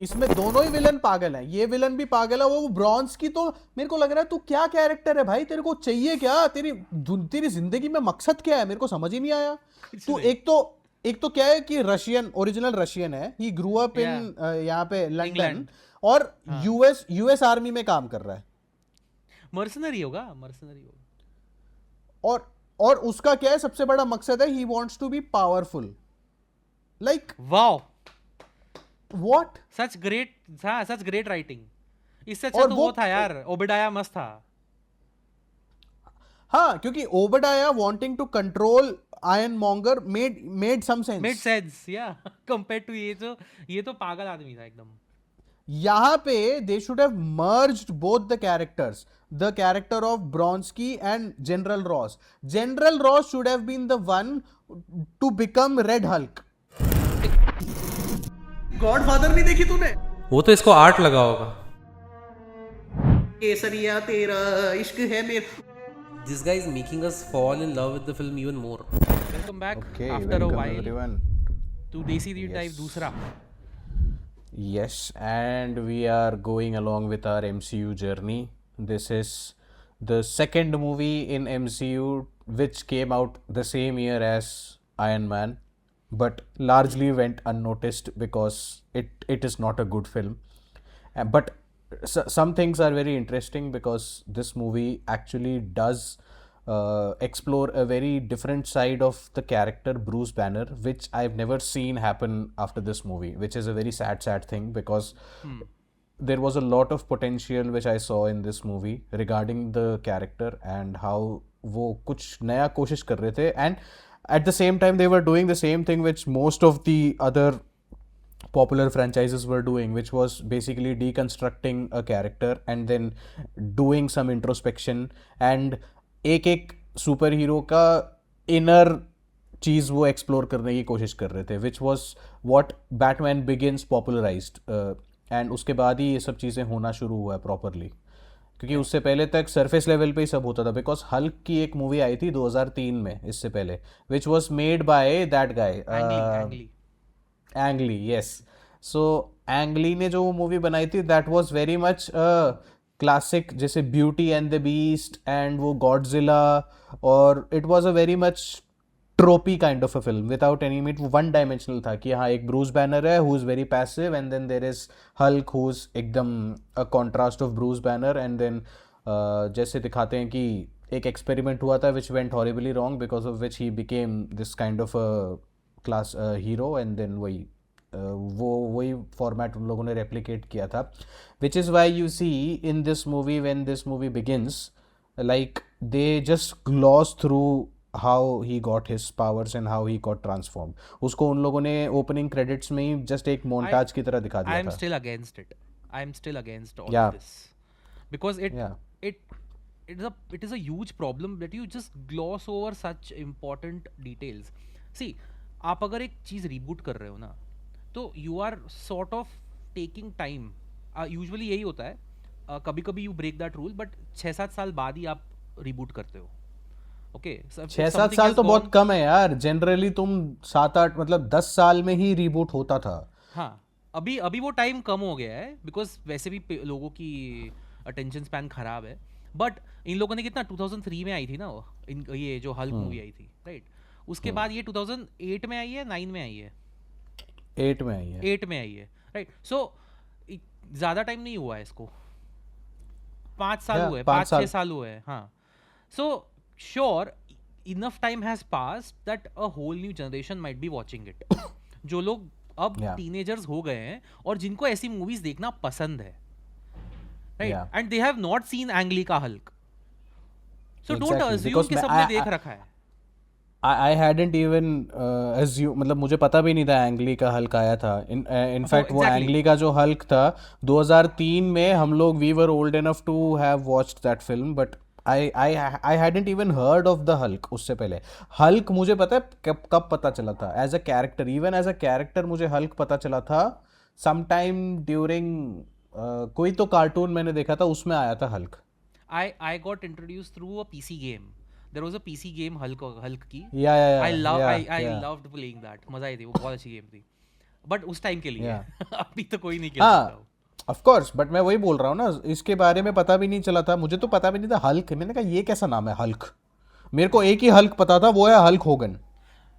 इसमें दोनों ही विलन पागल हैं, ये विलन भी पागल है, वो ब्रॉन्ज की। तो मेरे को लग रहा है तू क्या कैरेक्टर है भाई, तेरे को चाहिए क्या, तेरी जिंदगी में मकसद क्या है, मेरे को समझ ही नहीं आया। कुछ तू नहीं। एक तो क्या है कि रशियन, ओरिजिनल रशियन है, ही ग्रू अप इन या यहाँ पे लंदन, इंग्लैंड। और हाँ, यूएस आर्मी में काम कर रहा है। मर्सनरी होगा, मर्सनरी होगा। और और उसका क्या है, सबसे बड़ा मकसद है, he wants to be powerful. Like wow, what. Such great. हाँ, सच ग्रेट राइटिंग। इससे अच्छा और तो वो वो था यार, ओबेडाया मस्त था। हाँ, क्योंकि Obadiah wanting to control Iron Monger made some made sense. Sense या कंपेयर टू ये तो पागल आदमी था एकदम। यहां पे they should have merged both the characters, the character of Blonsky and General Ross. General Ross should have been the one to become Red Hulk. Godfather नहीं देखी तूने? वो तो इसको आर्ट लगा होगा। केसरिया तेरा इश्क है मेरा। This guy is making us fall in love with the film even more. Welcome back Okay, after a welcome while everyone. To desi D type Yes. दूसरा। Yes, and we are going along with our MCU journey. This is the second movie in MCU which came out the same year as Iron Man, but largely went unnoticed because it is not a good film. But some things are very interesting because this movie actually does explore a very different side of the character Bruce Banner, which I've never seen happen after this movie, which is a very sad thing because there was a lot of potential which I saw in this movie regarding the character and how वो कुछ नया कोशिश कर रहे थे, and at the same time they were doing the same thing which most of the other popular franchises were doing, which was basically deconstructing a character and then doing some introspection, and एक एक super hero का inner चीज़ वो explore करने की कोशिश कर रहे थे, which was what Batman begins popularised. And उसके बाद ही ये सब चीज़ें होना शुरू हुआ है प्रॉपरली, क्योंकि उससे पहले तक सरफेस लेवल पे ही सब होता था। बिकॉज हल्क की एक मूवी आई थी 2003 में इससे पहले, which was made by that guy Ang Lee Ang Lee. Ang Lee. Yes, so Ang Lee ने जो वो मूवी बनाई थी that was very much classic, जैसे Beauty and the Beast and वो गॉडजिला, और it was a very much tropey kind of a film without any meat. One dimensional था कि हाँ, एक ब्रूस बैनर है who is very passive, and then there is Hulk who is एकदम अ contrast of Bruce Banner, and then जैसे दिखाते हैं कि एक एक्सपेरिमेंट हुआ था which went horribly wrong because of which he became this kind of class hero, and then वही वही फॉर्मेट उन लोगों ने रेप्लिकेट किया था, which is why you see in this movie when this movie begins, like they just gloss through how he got his powers and how he got transform. उसको उन लोगों ने ओपनिंग क्रेडिट्स में ही जस्ट एक I montage की तरह दिखा I दिया am था। still against it. I am still against all of या this because या it it is a huge problem that you just gloss over such important details. See, आप अगर एक चीज़ रीबूट कर रहे हो ना, तो you are sort of taking time. Usually यही होता है। कभी कभी you break that rule, but 6-7 साल बाद ही आप रीबूट करते हो। ओके, छः सात साल तो बहुत कम है यार, जनरली तुम 7-8 मतलब 10 साल में ही रीबूट होता था। हाँ, अभी अभी वो टाइम कम हो गया है बिकॉज वैसे भी लोगों की अटेंशन स्पैन खराब है। बट इन लोगों ने कितना 2003 में आई थी ना वो, ये जो हल्क मूवी आई थी, राइट? उसके बाद ये 2008 में आई है, 9 में आई है, 8 में आई है। 8 में आई है, राइट? सो ज़्यादा टाइम नहीं हुआ है इसको, 5 साल या हुए, 5 साल। 5-6 साल हुए हैं। हाँ, so sure enough time has pass that a whole new generation might be watching it. जो लोग अब या टीनेजर्स हो गए हैं और जिनको ऐसी मूवीज देखना पसंद है, राइट? या and they have not seen Ang Lee का Hulk, so don't exactly, assume because कि सबने देख रखा है। आई हैडंट इवन assume, मतलब मुझे पता भी नहीं था एंगली का हल्क आया था। हो इनफैक्ट वो एग्जैक्टली। एंगली का जो हल्क था 2003 में, हम लोग we were old enough to have watched that film, but I hadn't even heard of the Hulk उससे पहले। हल्क मुझे पता है कब पता चला था, as a character, even as a character मुझे हल्क पता चला था समटाइम ड्यूरिंग कोई तो कार्टून मैंने देखा था, उसमें आया था Hulk. I got introduced through a PC game. There was a PC game Hulk की। या या I love या I या loved playing that. मजा आई थी, वो बहुत अच्छी गेम थी। बट उस टाइम के लिए Yeah. अभी तो कोई नहीं खेल हाँ सकता वो। ऑफ कोर्स, बट मैं वही बोल रहा हूँ ना, इसके बारे में पता भी नहीं चला था मुझे, तो पता भी नहीं था हल्क, मैंने कहा ये कैसा नाम है हल्क, मेरे को एक ही हल्क पता था, वो है Hulk Hogan.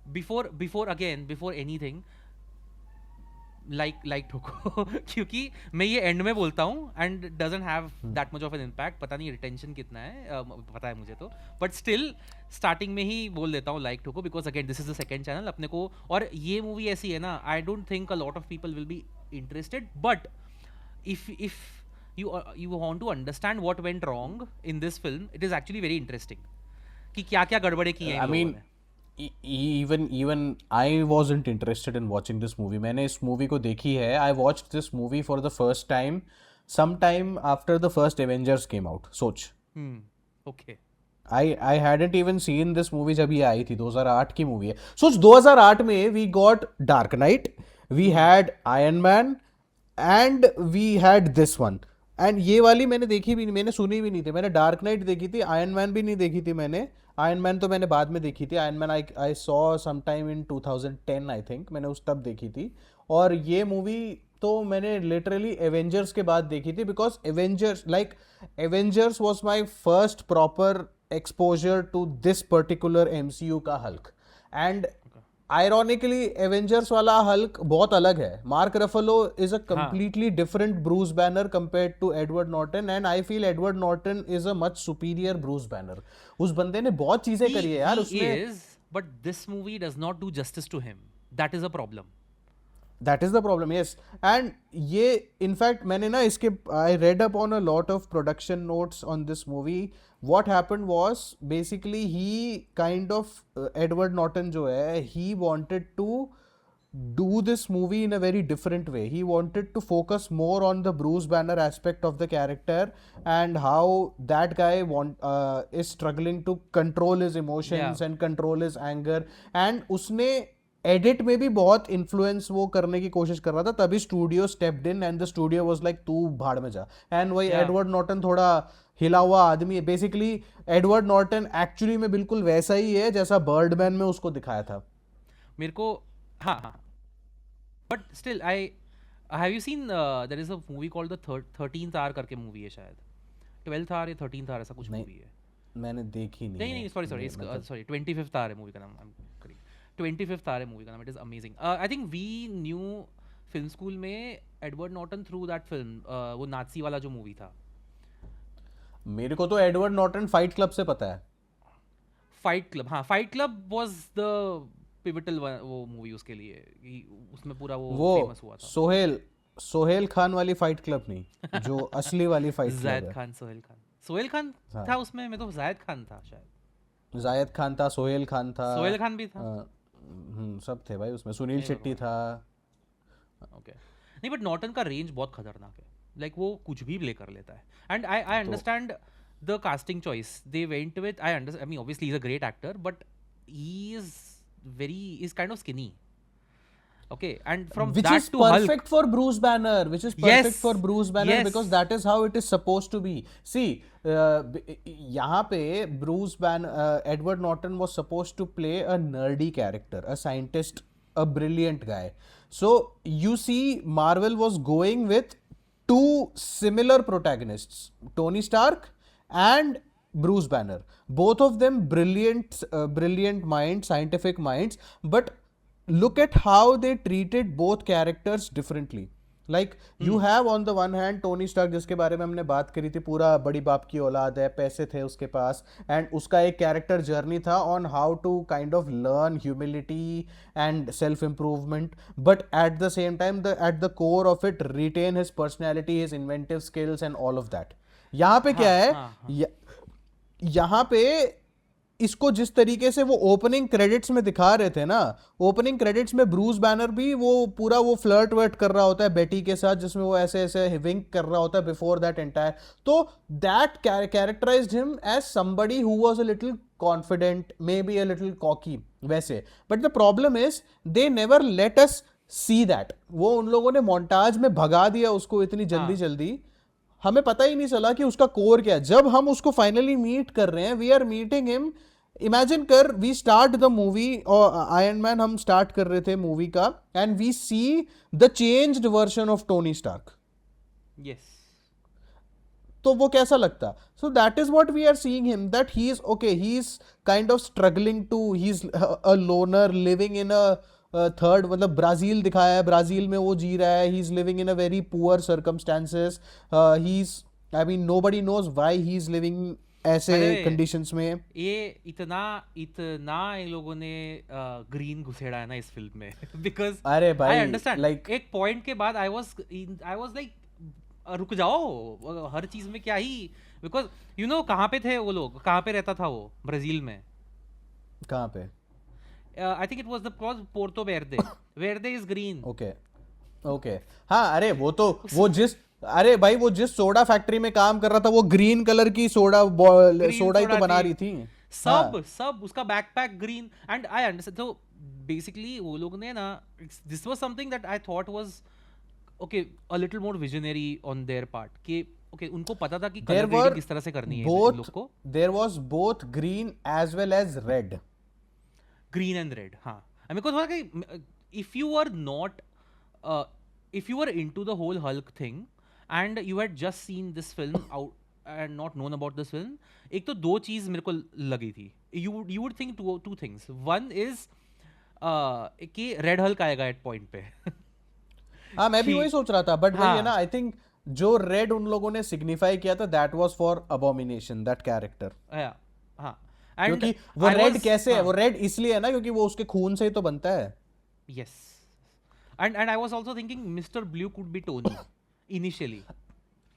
Before anything, like ठोको क्योंकि मैं ये एंड में बोलता हूँ and doesn't have that much of an impact, पता नहीं रिटेंशन कितना है, पता है मुझे तो, बट स्टिल स्टार्टिंग में ही बोल देता हूँ लाइक ठोको, because again this is the second channel अपने को, और ये मूवी ऐसी है ना, I don't think a lot of people will be interested, but if you want to understand what went wrong in this film, it is actually very interesting कि क्या क्या गड़बड़े की हैं I इन लोगों mean, ने। even I wasn't interested in watching this movie. मैंने इस movie को देखी है, I watched this movie for the first time sometime after the first Avengers came out. सोच, okay I hadn't even seen this movie जब ये आई थी, 2008 की मूवी है। सोच 2008 में we got Dark Knight, we had Iron Man and we had this one. And ये वाली मैंने देखी भी नहीं, मैंने सुनी भी नहीं थी, मैंने डार्क नाइट देखी थी, आयरन मैन भी नहीं देखी थी मैंने, आयरन मैन तो मैंने बाद में देखी थी, Iron Man I saw some time in 2010 I think, मैंने उस तब देखी थी। और ये मूवी तो मैंने लिटरली एवेंजर्स के बाद देखी थी, because Avengers was my first proper exposure to this particular MCU का हल्क। एंड आयरॉनिकली एवेंजर्स वाला हल्क बहुत अलग है, Mark Ruffalo is a completely different Bruce Banner compared to Edward Norton, and I feel Edward Norton is a much superior Bruce Banner. उस बंदे ने बहुत चीजें करी है यार उसमें, but this movie does not do justice to him, that is a problem. That is the problem, yes. And ये इनफैक्ट मैंने ना इसके I read up on a lot of production notes on this movie, what happened was basically he kind of Edward Norton जो है, he wanted to do this movie in a very different way. He wanted to focus more on the Bruce Banner aspect of the character and how that guy is struggling to control his emotions and control his anger, and उसने edit में भी बहुत influence वो करने की कोशिश कर रहा था, तभी studio stepped in and the studio was like तू भाड़ में जा। एंड वही एडवर्ड नॉर्टन थोड़ा हिला हुआ आदमी है बेसिकली, एडवर्ड नॉर्टन एक्चुअली में बिल्कुल वैसा ही है जैसा बर्डमैन में उसको दिखाया था मेरे को। हाँ but still I have you seen there is a movie called the 13th hour करके मूवी है शायद, 12th आवर या 13th आवर ऐसा कुछ मूवी है। मैंने देखी नहीं। नहीं सॉरी 25th आवर है मूवी का नाम, I am correct, 25th hour है मूवी का नाम, it is amazing. I think we knew film school में Edward Norton through that film, वो नाजी वाला जो मूवी था। मेरे को तो एडवर्ड नॉर्टन फाइट क्लब से पता है। फाइट क्लब, हाँ fight club was the pivotal वो मूवी उसके लिए, उसमें पूरा वो फेमस हुआ था। सोहेल खान वाली फाइट क्लब नहीं, जो असली वाली फाइट क्लब है। सोहेल खान था उसमें, मैं तो जायद खान था शायद। जायद खान था, सोहेल खान था, सोहेल खान भी था, सब थे भाई उसमें, सुनील शेट्टी था। ओके नहीं बट नॉर्टन का रेंज बहुत खतरनाक है, लाइक वो कुछ भी प्ले कर लेता है। And I understand the casting choice they went with, I mean obviously he is a great actor but he is kind of skinny. Okay, and from which that is to perfect Hulk, for Bruce Banner, which is perfect for Bruce Banner yes. because that is how it is supposed to be. See, यहाँ पे Bruce Banner, Edward Norton was supposed to play a nerdy character, a scientist, a brilliant guy. So you see, Marvel was going with two similar protagonists, Tony Stark and Bruce Banner. Both of them brilliant minds, scientific minds, but look at how they treated both characters differently. Like you have on the one hand Tony Stark, जिसके बारे में हमने बात करी थी, पूरा बड़ी बाप की औलाद है, पैसे थे उसके पास, एंड उसका एक कैरेक्टर जर्नी था on how to kind of learn humility and self improvement, but at the same time at the core of it retain his personality, his inventive skills and all of that. यहाँ पे क्या है, यहाँ पे इसको जिस तरीके से वो ओपनिंग क्रेडिट्स में दिखा रहे थे ना, ओपनिंग क्रेडिट्स में ब्रूस बैनर भी वो पूरा वो फ्लर्ट वर्ट कर रहा होता है बेटी के साथ, जिसमें वो ऐसे ऐसे विंक कर रहा होता है बिफोर दैट एंटायर, तो that characterized him as somebody who was a little confident, maybe a little cocky वैसे। But the problem is they never let us see that, वो उन लोगों ने मोन्टाज में भगा दिया उसको इतनी जल्दी, हमें पता ही नहीं चला कि उसका कोर क्या है। जब हम उसको फाइनली मीट कर रहे हैं, we are meeting him imagine कर, वी स्टार्ट द मूवी, और आयरन मैन हम स्टार्ट कर रहे थे मूवी का, and we see the changed version of Tony Stark, yes तो वो कैसा लगता? So that is what we are seeing him, that he is okay, he is kind of struggling to, he is a loner living in a third, मतलब Brazil दिखाया है, Brazil में वो जी रहा है, he is living in a very poor circumstances, he is, I mean nobody knows why he is living ऐसे by the way, conditions में. ये इतना इतना इन लोगों ने ग्रीन घुसेड़ा है ना इस फिल्म में बिकॉज अरे आई भाई, अंडरस्टैंड like एक पॉइंट के बाद आई वाज लाइक रुक जाओ, हर चीज में क्या ही, बिकॉज यू नो कहाँ पे थे वो लोग, कहाँ पे रहता था वो ब्राजील में, कहाँ पे? I think it was the Porto Verde is green. Okay okay, हाँ, अरे वो तो वो जिस, अरे भाई वो जिस सोडा फैक्ट्री में काम कर रहा था, वो ग्रीन कलर की सोडा ग्रीन सोडा ही तो सोडा बना थी, रही थी. सब उसका backpack green, and I understand. तो बेसिकली वो लोग ने ना, this was something that I thought was okay a little more visionary on their part, कि ओके उनको पता था कि देयर कलर वर ग्रेडिंग किस तरह से करनी है इन लोग बोथ, को, there was both green as well as red. Green and red. हाँ, I because if you are not if you were into the whole Hulk thing and you had just seen this film out and not known about this film, एक तो दो चीज मेरे को लगी थी. You would think two things. One is कि red Hulk आएगा एट पॉइंट पे. हाँ, मैं भी वही सोच रहा था, बट वही है ना, हाँ आई थिंक जो रेड उन लोगों ने सिग्निफाई किया था, that was for abomination, that character. हाँ एंड क्योंकि वो रेड कैसे है, वो रेड इसलिए है ना क्योंकि वो उसके खून से ही तो बनता है. yes and I was also thinking Mr. Blue could be Tony initially.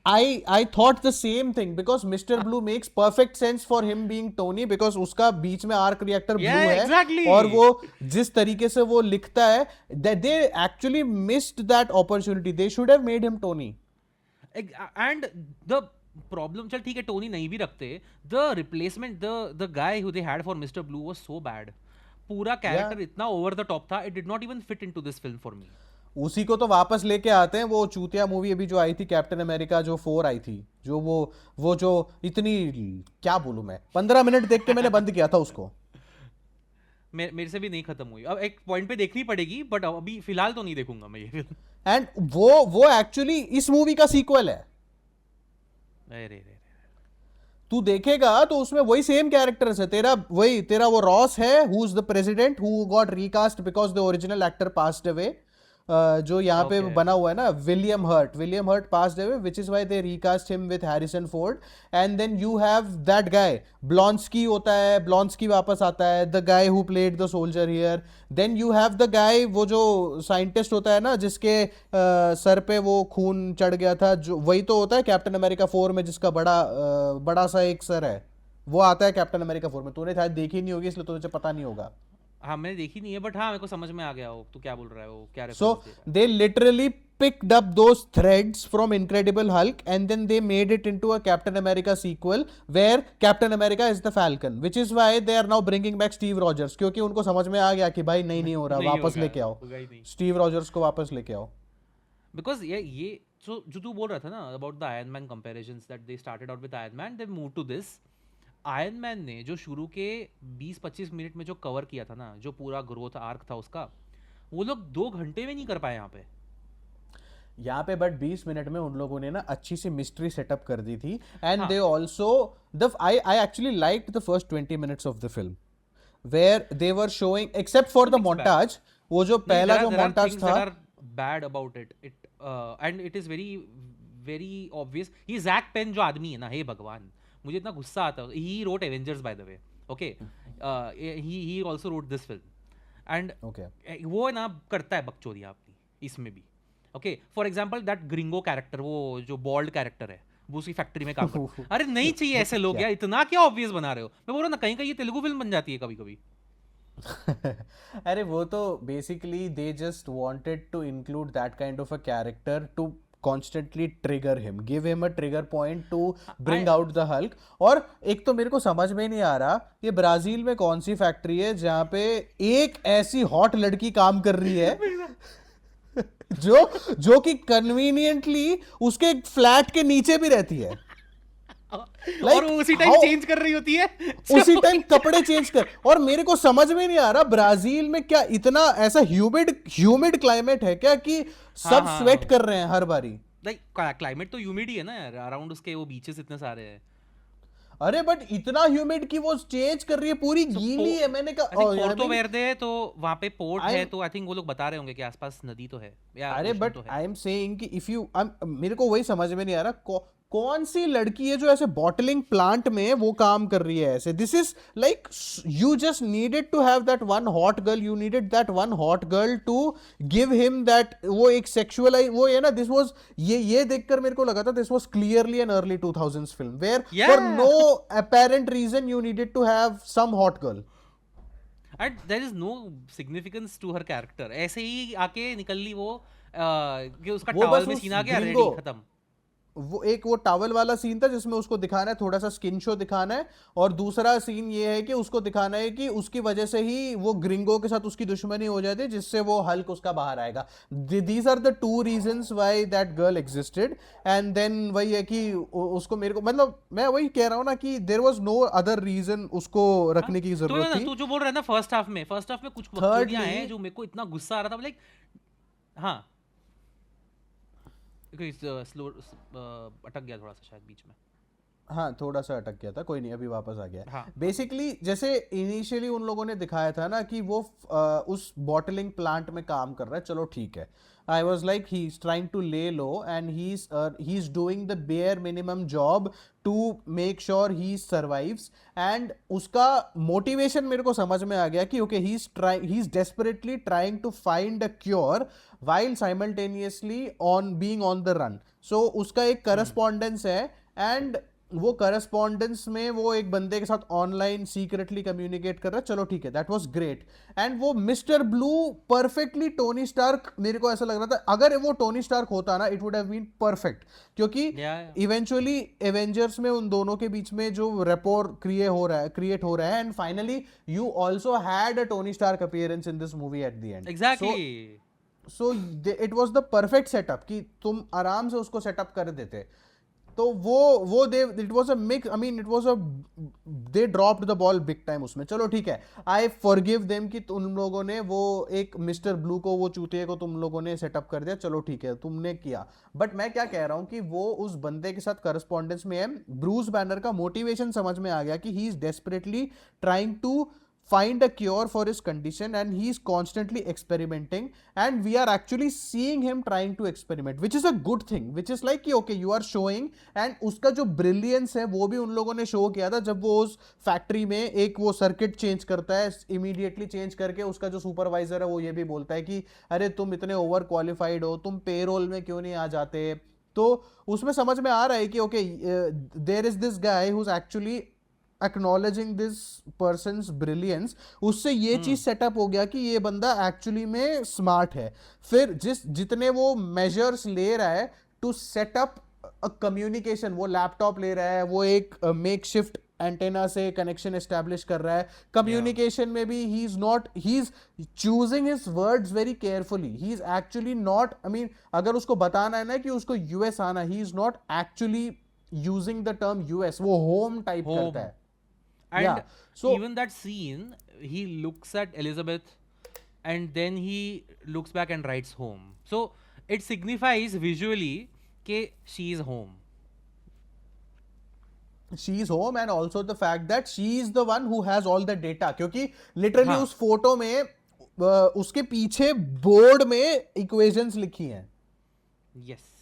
I thought the same thing because Mr. Blue makes perfect sense for him being Tony, because उसका बीच में आर्क रिएक्टर ब्लू Yeah, है, exactly. और वो जिस तरीके से वो लिखता है, that they actually missed that opportunity. They should have made him Tony. And the problem, चल ठीक है टोनी नहीं भी रखते, the replacement, the guy who they had for Mr. Blue was so bad. पूरा कैरेक्टर इतना ओवर द टॉप था, it did not even fit into this film for me. उसी को तो वापस लेके आते हैं, वो चूतिया मूवी अभी जो आई थी, कैप्टन अमेरिका जो 4 आई थी, जो वो जो इतनी, क्या बोलूं मैं, 15 मिनट देख के मैंने बंद किया था उसको. मेरे से भी नहीं खत्म हुई, अब एक पॉइंट पे देखनी पड़ेगी, बट अभी फिलहाल तो नहीं देखूंगा मैं ये फिल्म. एंड वो एक्चुअली इस मूवी का सीक्वल है. अरे तू देखेगा तो उसमें वही सेम कैरेक्टर्स है, तेरा वो रॉस है, who is the president, who got recast because the original actor passed away, जो यहाँ पे Okay. बना हुआ है ना, William Hurt passed away, which is why they recast him with Harrison Ford. And then you have that guy Blonsky होता है, Blonsky वापस आता है, the guy who played the soldier here. Then you have the guy, वो जो scientist होता है ना, जिसके सर पे वो खून चढ़ गया था, जो वही तो होता है कैप्टन अमेरिका 4 में, जिसका बड़ा सा एक सर है, वो आता है कैप्टन अमेरिका 4 में. तूने शायद देखी नहीं होगी इसलिए तुझे पता नहीं होगा. हाँ मैंने देखी नहीं है, बट हाँ मेरे को समझ में आ गया वो तू क्या बोल रहा है, वो क्या So रेफरेंस दे रहा है. they literally picked up those threads from Incredible Hulk and then they made it into a Captain America sequel where Captain America is the Falcon, which is why they are now bringing back Steve Rogers, क्योंकि उनको समझ में आ गया कि भाई नहीं हो रहा, नहीं वापस होगा, लेके आओ होगा ही नहीं. स्टीव रॉजर्स को, वापस लेके आओ. बिकॉज ये जो तू बोल रहा था ना about the Iron Man comparisons, that they started out with Iron Man, they move to this. Iron Man ने जो शुरू के 20-25 मिनट में जो कवर किया था ना, जो पूरा ग्रोथ आर्क था उसका, वो लोग 2 घंटे में नहीं कर पाए यहाँ पे. बट 20 मिनट में उन लोगों ने ना अच्छी सी मिस्ट्री सेटअप कर दी थी. एंड हाँ. They also I actually liked the first 20 minutes of the film where they were showing, except for the montage, वो जो पहला जो मोन्टाज था, bad about it and it is very very obvious. ये Jack Penn जो आदमी है ना, हे भगवान, मुझे इतना गुस्सा आता है. He wrote Avengers by the way, okay, he also wrote this film, and वो ना करता है बकचोदियां अपनी इसमें भी. Okay, for example that gringo character, वो जो बॉल्ड कैरेक्टर है, वो उसकी फैक्ट्री में काम करता है. अरे नहीं चाहिए ऐसे लोग यार, इतना क्या ऑब्वियस बना रहे हो. मैं बोल रहा हूँ ना, कहीं कहीं ये तेलुगु फिल्म बन जाती है कभी कभी. अरे वो तो basically they just wanted to include that kind of a character to constantly trigger him, give him a trigger point to bring out the Hulk. और एक तो मेरे को समझ में नहीं आ रहा, ये ब्राजील में कौन सी फैक्ट्री है जहाँ पे एक ऐसी हॉट लड़की काम कर रही है जो कि कन्वीनियंटली उसके फ्लैट के नीचे भी रहती है. और वो उसी टाइम how- चेंज कर रही होती है उसी टाइम कपड़े चेंज कर, और मेरे को समझ में नहीं आ रहा ब्राजील में क्या इतना ऐसा ह्यूमिड क्लाइमेट है क्या कि हाँ सब हाँ स्वेट कर रहे हैं हर बारी? लाइक क्लाइमेट तो ह्यूमिड ही है ना यार, अराउंड उसके वो बीचेस इतने सारे हैं। अरे बट इतना ह्यूमिड कि वो चेंज कर रही है, पूरी गीली है। मैंने आई कहा think "Oh, I Porto mean, Verde है तो वहाँ पे पोर्ट है, I'm- तो आई थिंक वो लोग बता रहे होंगे कि आसपास नदी तो है या अरे ओशन बट तो है। आई एम सेइंग कि इफ यू, मेरे को वही समझ में नहीं आ रहा कौन सी लड़की है जो ऐसे बॉटलिंग प्लांट में वो काम कर रही है ऐसे? This is like you just needed to have that one hot girl, you needed that one hot girl to give him that, वो एक सेक्सुअल वो है ना। दिस वाज, ये देखकर मेरे को लगा था this was clearly an early 2000s film where for Yeah. No apparent reason you needed to have some hot girl. And there is no significance to her character, ऐसे ही आके निकल ली वो कि उसका वो टॉवल बस में उस सीना आ गया, रेडी, gringo- खत्म। वो टावल वाला सीन था जिसमें उसको दिखाना है, थोड़ा सा स्किन शो दिखाना है, और दूसरा सीन ये है कि उसको दिखाना है कि उसकी वजह से ही वो ग्रिंगो के साथ उसकी दुश्मनी हो जाती है, जिससे वो हल्क उसका बाहर आएगा। These are the two reasons why that girl existed. And then वही है कि उसको, मेरे को मतलब मैं वही कह रहा हूँ ना कि there was no other reason उसको रखने की तो जरूरत थी। तू जो बोल रहा है ना फर्स्ट हाफ में कुछ बकचोदियां हैं जो मेरे को इतना गुस्सा आ रहा था, लाइक हाँ स्लो अटक गया थोड़ा सा शायद बीच में। हाँ, थोड़ा सा अटक गया था, कोई नहीं, अभी वापस आ गया। हाँ। बेसिकली जैसे इनिशियली उन लोगों ने दिखाया था ना कि वो उस बॉटलिंग प्लांट में काम कर रहा है, चलो ठीक है। I was like he is trying to lay low and he is doing the bare minimum job to make sure he survives, एंड उसका मोटिवेशन मेरे को समझ में आ गया कि okay he is desperately trying to find a cure while simultaneously on being on the run. So उसका एक करस्पॉन्डेंस है, एंड वो करस्पॉन्डेंस में वो एक बंदे के साथ ऑनलाइन सीक्रेटली कम्युनिकेट कर रहा है, चलो ठीक है, दैट वाज ग्रेट। एंड वो mister blue perfectly Tony Stark, मेरे को ऐसा लग रहा था अगर वो टोनी स्टार्क होता ना it would have been perfect, क्योंकि इवेंचुअली एवेंजर्स में उन दोनों के बीच में जो रेपोर क्रिएट हो रहा है, and finally you also had a Tony Stark appearance in this movie at the end. Exactly. So it was the perfect setup कि तुम आराम से उसको सेटअप कर देते। तो वो they it was a mix, I mean it was a, they dropped the ball big time उसमें। चलो ठीक है, आई फॉरगिव देम कि तुम लोगों ने वो एक मिस्टर ब्लू को, वो चूतिए को तुम लोगों ने सेटअप कर दिया, चलो ठीक है तुमने किया। बट मैं क्या कह रहा हूं कि वो उस बंदे के साथ करस्पॉन्डेंस में है, ब्रूस बैनर का मोटिवेशन समझ में आ गया कि he is desperately trying to find a cure for his condition and he is constantly experimenting, and we are actually seeing him trying to experiment, which is a good thing, which is like कि okay you are showing, and उसका जो brilliance है वो भी उन लोगों ने show किया था जब वो उस फैक्ट्री में एक वो सर्किट चेंज करता है, इमीडिएटली चेंज करके उसका जो सुपरवाइजर है वो ये भी बोलता है कि अरे तुम इतने ओवर क्वालिफाइड हो, तुम पेरोल में क्यों नहीं आ जाते। तो उसमें समझ में आ रहा है कि okay there is this guy who is actually acknowledging this person's brilliance। उससे ये चीज सेटअप हो गया कि ये बंदा एक्चुअली में स्मार्ट है। फिर जितने वो मेजर्स ले रहा है टू सेटअप कम्युनिकेशन, वो लैपटॉप ले रहा है, वो एक मेक शिफ्ट एंटेना से कनेक्शन एस्टेब्लिश कर रहा है, कम्युनिकेशन में भी he is choosing his words very carefully, he is actually not, I mean अगर उसको बताना है ना कि उसको यूएस आना, ही is not actually using the term US, वो होम टाइप करता है। And Yeah, so- even that scene, he looks at Elizabeth and then he looks back and writes home. So it signifies visually that she is home. She is home, and also the fact that she is the one who has all the data, क्योंकि literally हाँ. उस photo में उसके पीछे board में equations लिखी हैं। Yes.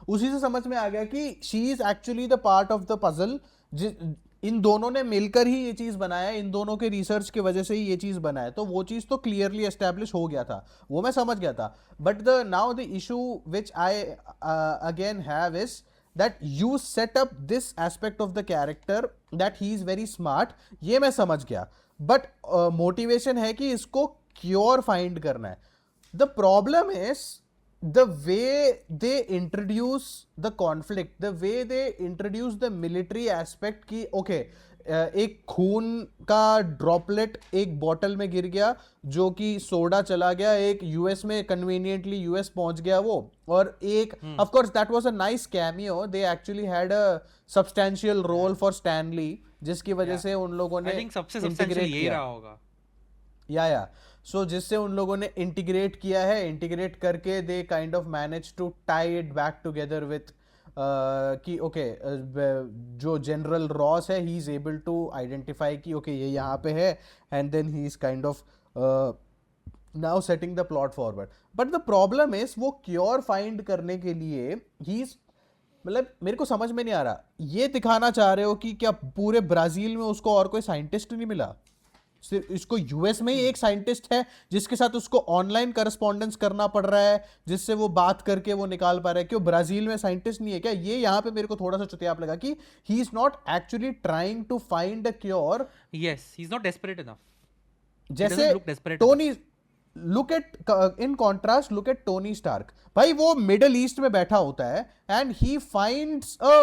उसी से समझ में आ गया कि she is actually the part of the puzzle। इन दोनों ने मिलकर ही ये चीज बनाया, इन दोनों के रिसर्च की वजह से ही ये चीज बना है, तो वो चीज तो क्लियरली एस्टेब्लिश हो गया था, वो मैं समझ गया था। But the now the issue which I again have is that you set up this aspect of the character that he is very smart, ये मैं समझ गया, बट मोटिवेशन है कि इसको क्योर फाइंड करना है। The problem is the way they introduce the conflict, the way they introduce the military aspect ki okay एक खून का ड्रॉपलेट एक बॉटल में गिर गया जो कि सोडा चला गया, एक यूएस में कन्वीनियंटली यूएस पहुंच गया वो, और एक of course that was a nice cameo, they actually had a substantial role for Stanley जिसकी वजह से उन लोगों आई ने थिंक सबसे सब्सटेंशियल इंटीग्रेट यही किया, रहा होगा. या सो जिससे उन लोगों ने इंटीग्रेट किया है, इंटीग्रेट करके they kind of manage to tie it back together with कि ओके जो जनरल रॉस है he is able to identify कि ओके ये यहाँ पे है, and then he is kind of now setting the plot forward. But the problem is वो cure find करने के लिए ही इज, मतलब मेरे को समझ में नहीं आ रहा, ये दिखाना चाह रहे हो कि क्या पूरे ब्राजील में उसको और कोई साइंटिस्ट नहीं मिला? सिर्फ इसको यूएस में ही एक साइंटिस्ट है जिसके साथ उसको ऑनलाइन करस्पॉन्डेंस करना पड़ रहा है, जिससे वो बात करके वो निकाल पा रहा है. क्यों ब्राजील में साइंटिस्ट नहीं है क्या? ये यहाँ पे मेरे को थोड़ा सा चुतियाप लगा कि he is not actually trying to find a cure. Yes, he's not desperate enough. जैसे doesn't look desperate Tony, look at in contrast look at Tony Stark. भाई वो मिडल ईस्ट में बैठा होता है and he finds a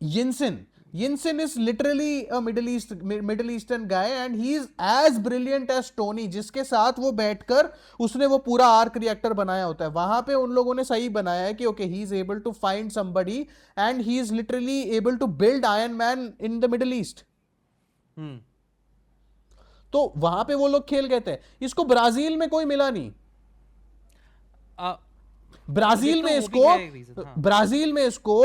Yinsen. Yinsen is literally a Middle Eastern guy and he is as brilliant as Tony, जिसके साथ वो बैठकर उसने वो पूरा आर्क रिएक्टर बनाया होता है. वहां पे उन लोगों ने सही बनाया है कि okay, he is able to find somebody and he is literally able to build Iron Man in the Middle East. Hmm. तो वहां पे वो लोग खेल गए थे. इसको ब्राजील में कोई मिला नहीं. Uh, ब्राजील तो में वो भी है एक reason, इसको हाँ. ब्राजील में इसको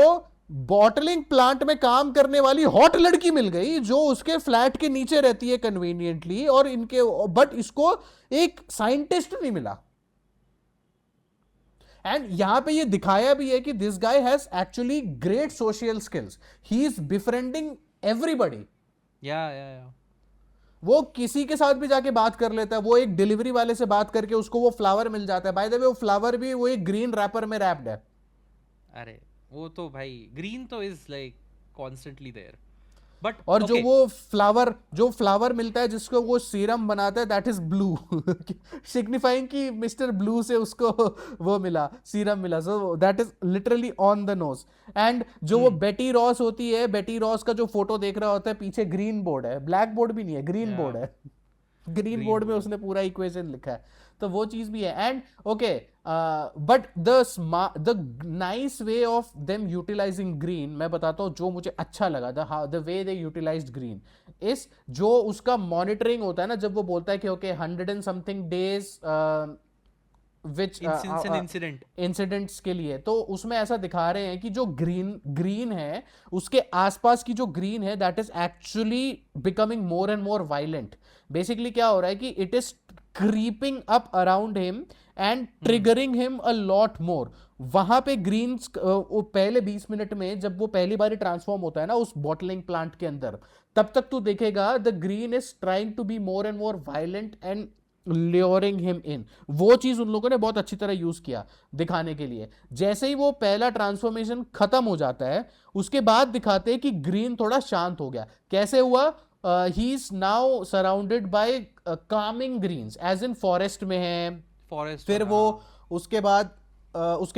बॉटलिंग प्लांट में काम करने वाली हॉट लड़की मिल गई जो उसके फ्लैट के नीचे रहती है कन्वीनियंटली, और इनके बट इसको एक साइंटिस्ट नहीं मिला. एंड यहां पे ये दिखाया भी है कि this guy has actually great social skills. He is befriending everybody. yeah. वो किसी के साथ भी जाके बात कर लेता है. वो एक डिलीवरी वाले से बात करके उसको वो फ्लावर मिल जाता है. बाय द वे वो फ्लावर भी वो एक ग्रीन रैपर में रैप्ड है. अरे वो तो भाई ग्रीन तो is like constantly there. But और जो फ्लावर मिलता है जिसको वो सीरम बनाता है दैट इज ब्लू, सिग्निफाइंग कि मिस्टर ब्लू से उसको वो मिला, सीरम मिला. सो that is literally on the nose. And जो वो बेटी रॉस होती है, बेटी रॉस का जो फोटो देख रहा होता है पीछे ग्रीन बोर्ड है, ब्लैक बोर्ड भी नहीं है, ग्रीन बोर्ड है. ग्रीन बोर्ड में उसने पूरा इक्वेशन लिखा है. तो वो चीज भी है. And okay but the nice way of them utilising green, मैं बताता हूँ जो मुझे अच्छा लगा, the way they utilised green इस जो उसका मॉनिटरिंग होता है ना, जब वो बोलता है कि okay 100 and something days which incidents के लिए, तो उसमें ऐसा दिखा रहे हैं कि जो ग्रीन है उसके आसपास की जो ग्रीन है that is actually becoming more and more violent. Basically क्या हो रहा है कि it is creeping up around him and triggering him a lot more. वहां पे ग्रीन्स पहले 20 मिनट में जब वो पहली बार ट्रांसफॉर्म होता है ना उस बॉटलिंग प्लांट के अंदर, तब तक तू देखेगा the green is trying to be more and more violent and luring him in. वो चीज उन लोगों ने बहुत अच्छी तरह यूज किया दिखाने के लिए. जैसे ही वो पहला ट्रांसफॉर्मेशन खत्म हो जाता है उसके बाद दिखाते हैं कि ग्रीन थोड़ा शांत हो गया. कैसे हुआ? he is now surrounded by calming greens as in forest में है. फॉरेस्ट फिर वो उसके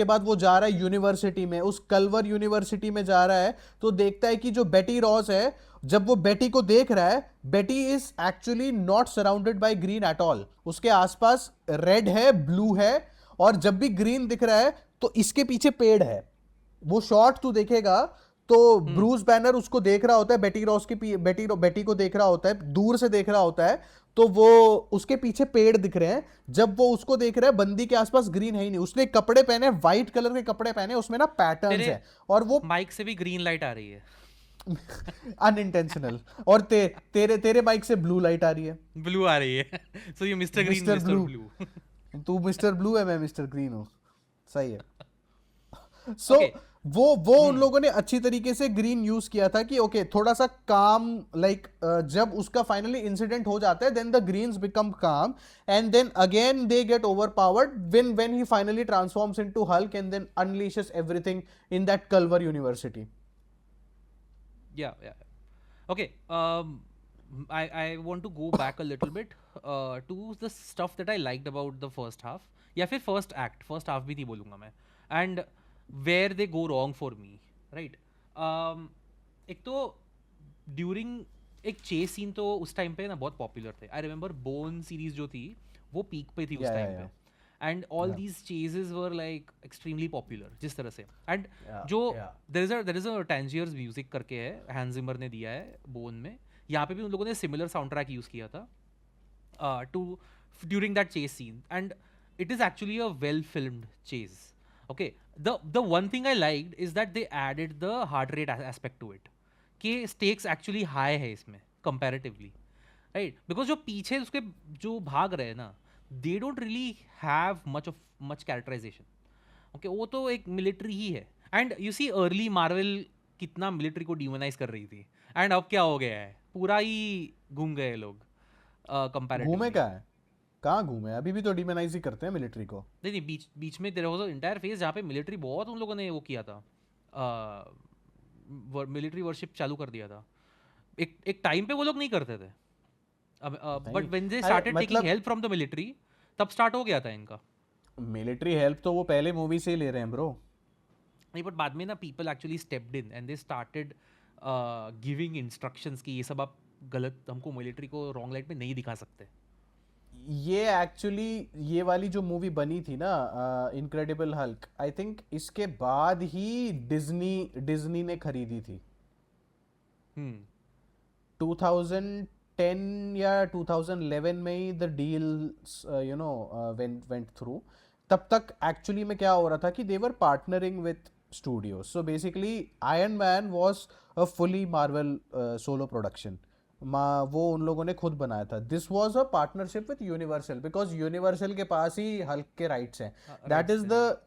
बाद वो जा रहा है यूनिवर्सिटी में, उस कल्वर यूनिवर्सिटी में जा रहा है, तो देखता है कि जो बेटी रॉस है, जब वो बेटी को देख रहा है, बेटी is actually not surrounded by green at all. उसके आसपास रेड है, ब्लू है, और जब भी ग्रीन दिख रहा है तो इसके पीछे पेड़ है. वो शॉट तू देखेगा तो ब्रूस बैनर उसको देख रहा होता है, बेटी रॉस की बेटी को देख रहा होता है, दूर से देख रहा होता है, तो वो उसके पीछे पेड़ दिख रहे हैं. जब वो उसको देख रहा है बंदी के आसपास ग्रीन है ही नहीं. उसने कपड़े पहने, व्हाइट कलर के कपड़े पहने, उसमें ना पैटर्न्स है, और वो माइक से भी ग्रीन लाइट आ रही है. अनइंटेंशनल. और तेरे बाइक से ब्लू लाइट आ रही है. ब्लू आ रही है. सो ये mister green Mr. Mister Blue. Blue. तू मिस्टर ब्लू है, मैं मिस्टर ग्रीन हूँ. सही है. सो Okay. वो उन लोगों ने अच्छी तरीके से ग्रीन यूज किया था कि ओके थोड़ा सा काम, लाइक जब उसका फाइनली इंसिडेंट हो जाता है then the greens become calm and then again they get overpowered when he finally transforms into Hulk and then unleashes everything in that Culver University. Yeah. Okay. I want to go back a little bit to the stuff that I liked about the first half. या फिर first half भी नहीं बोलूँगा मैं. And where they go wrong for me, right? एक तो during एक chase scene तो उस टाइम पे ना बहुत पॉपुलर थे. आई रिमेंबर बोन सीरीज जो थी वो पीक पे थी उस Yeah, टाइम yeah, पे. And all yeah, these chases were like extremely popular जिस तरह से. एंड yeah, जो yeah. There is a Tangiers music करके है, हैंस जिमर ने दिया है बोन में. यहाँ पे भी उन लोगों ने सिमिलर साउंड ट्रैक यूज़ किया था to during that chase scene, and it is actually a well filmed chase. Okay, the one thing I liked is that they added the heart rate aspect to it, कि stakes actually high है इसमें comparatively, right? Because जो पीछे उसके जो भाग रहे हैं ना, they don't really have much characterization. Okay, वो तो एक मिलिट्री ही है. And you see early Marvel कितना मिलिट्री को डिमोनाइज कर रही थी, एंड अब क्या हो गया है, पूरा ही घूम गए लोग घूमे कंपैरेटिवली. क्या है? कहाँ घूमे? अभी भी तो डिमोनाइज ही करते हैं मिलिट्री को. नहीं नहीं, बीच बीच में there was a entire phase जहाँ पे मिलिट्री बहुत उन लोगों ने वो किया था, मिलिट्री वर्शिप चालू कर दिया था. एक टाइम पे वो लोग नहीं करते थे, बट नहीं, व्हेन दे अरे स्टार्टेड टेकिंग मतलब हेल्प फ्रॉम द मिलिट्री, तब स्टार्ट हो गया था इनका. मिलिट्री हेल्प तो वो पहले मूवी से ही ले रहे हैं ब्रो. नहीं, बट बाद में ना people actually stepped in and they started giving instructions कि ये सब आप गलत, हमको मिलिट्री को रॉन्ग लाइट में नहीं दिखा सकते. ये एक्चुअली ये वाली जो मूवी बनी थी ना, इनक्रेडिबल हल्क, आई थिंक इसके बाद ही डिज्नी ने खरीदी थी. हम्म. 2010 या 2011 में ही द डील वेंट थ्रू. तब तक एक्चुअली में क्या हो रहा था कि they were partnering with studios. So basically Iron Man was a fully Marvel solo production. वो उन लोगों ने खुद बनाया था. This was a partnership with Universal because Universal के पास ही हल्क के राइट्स हैं. That is the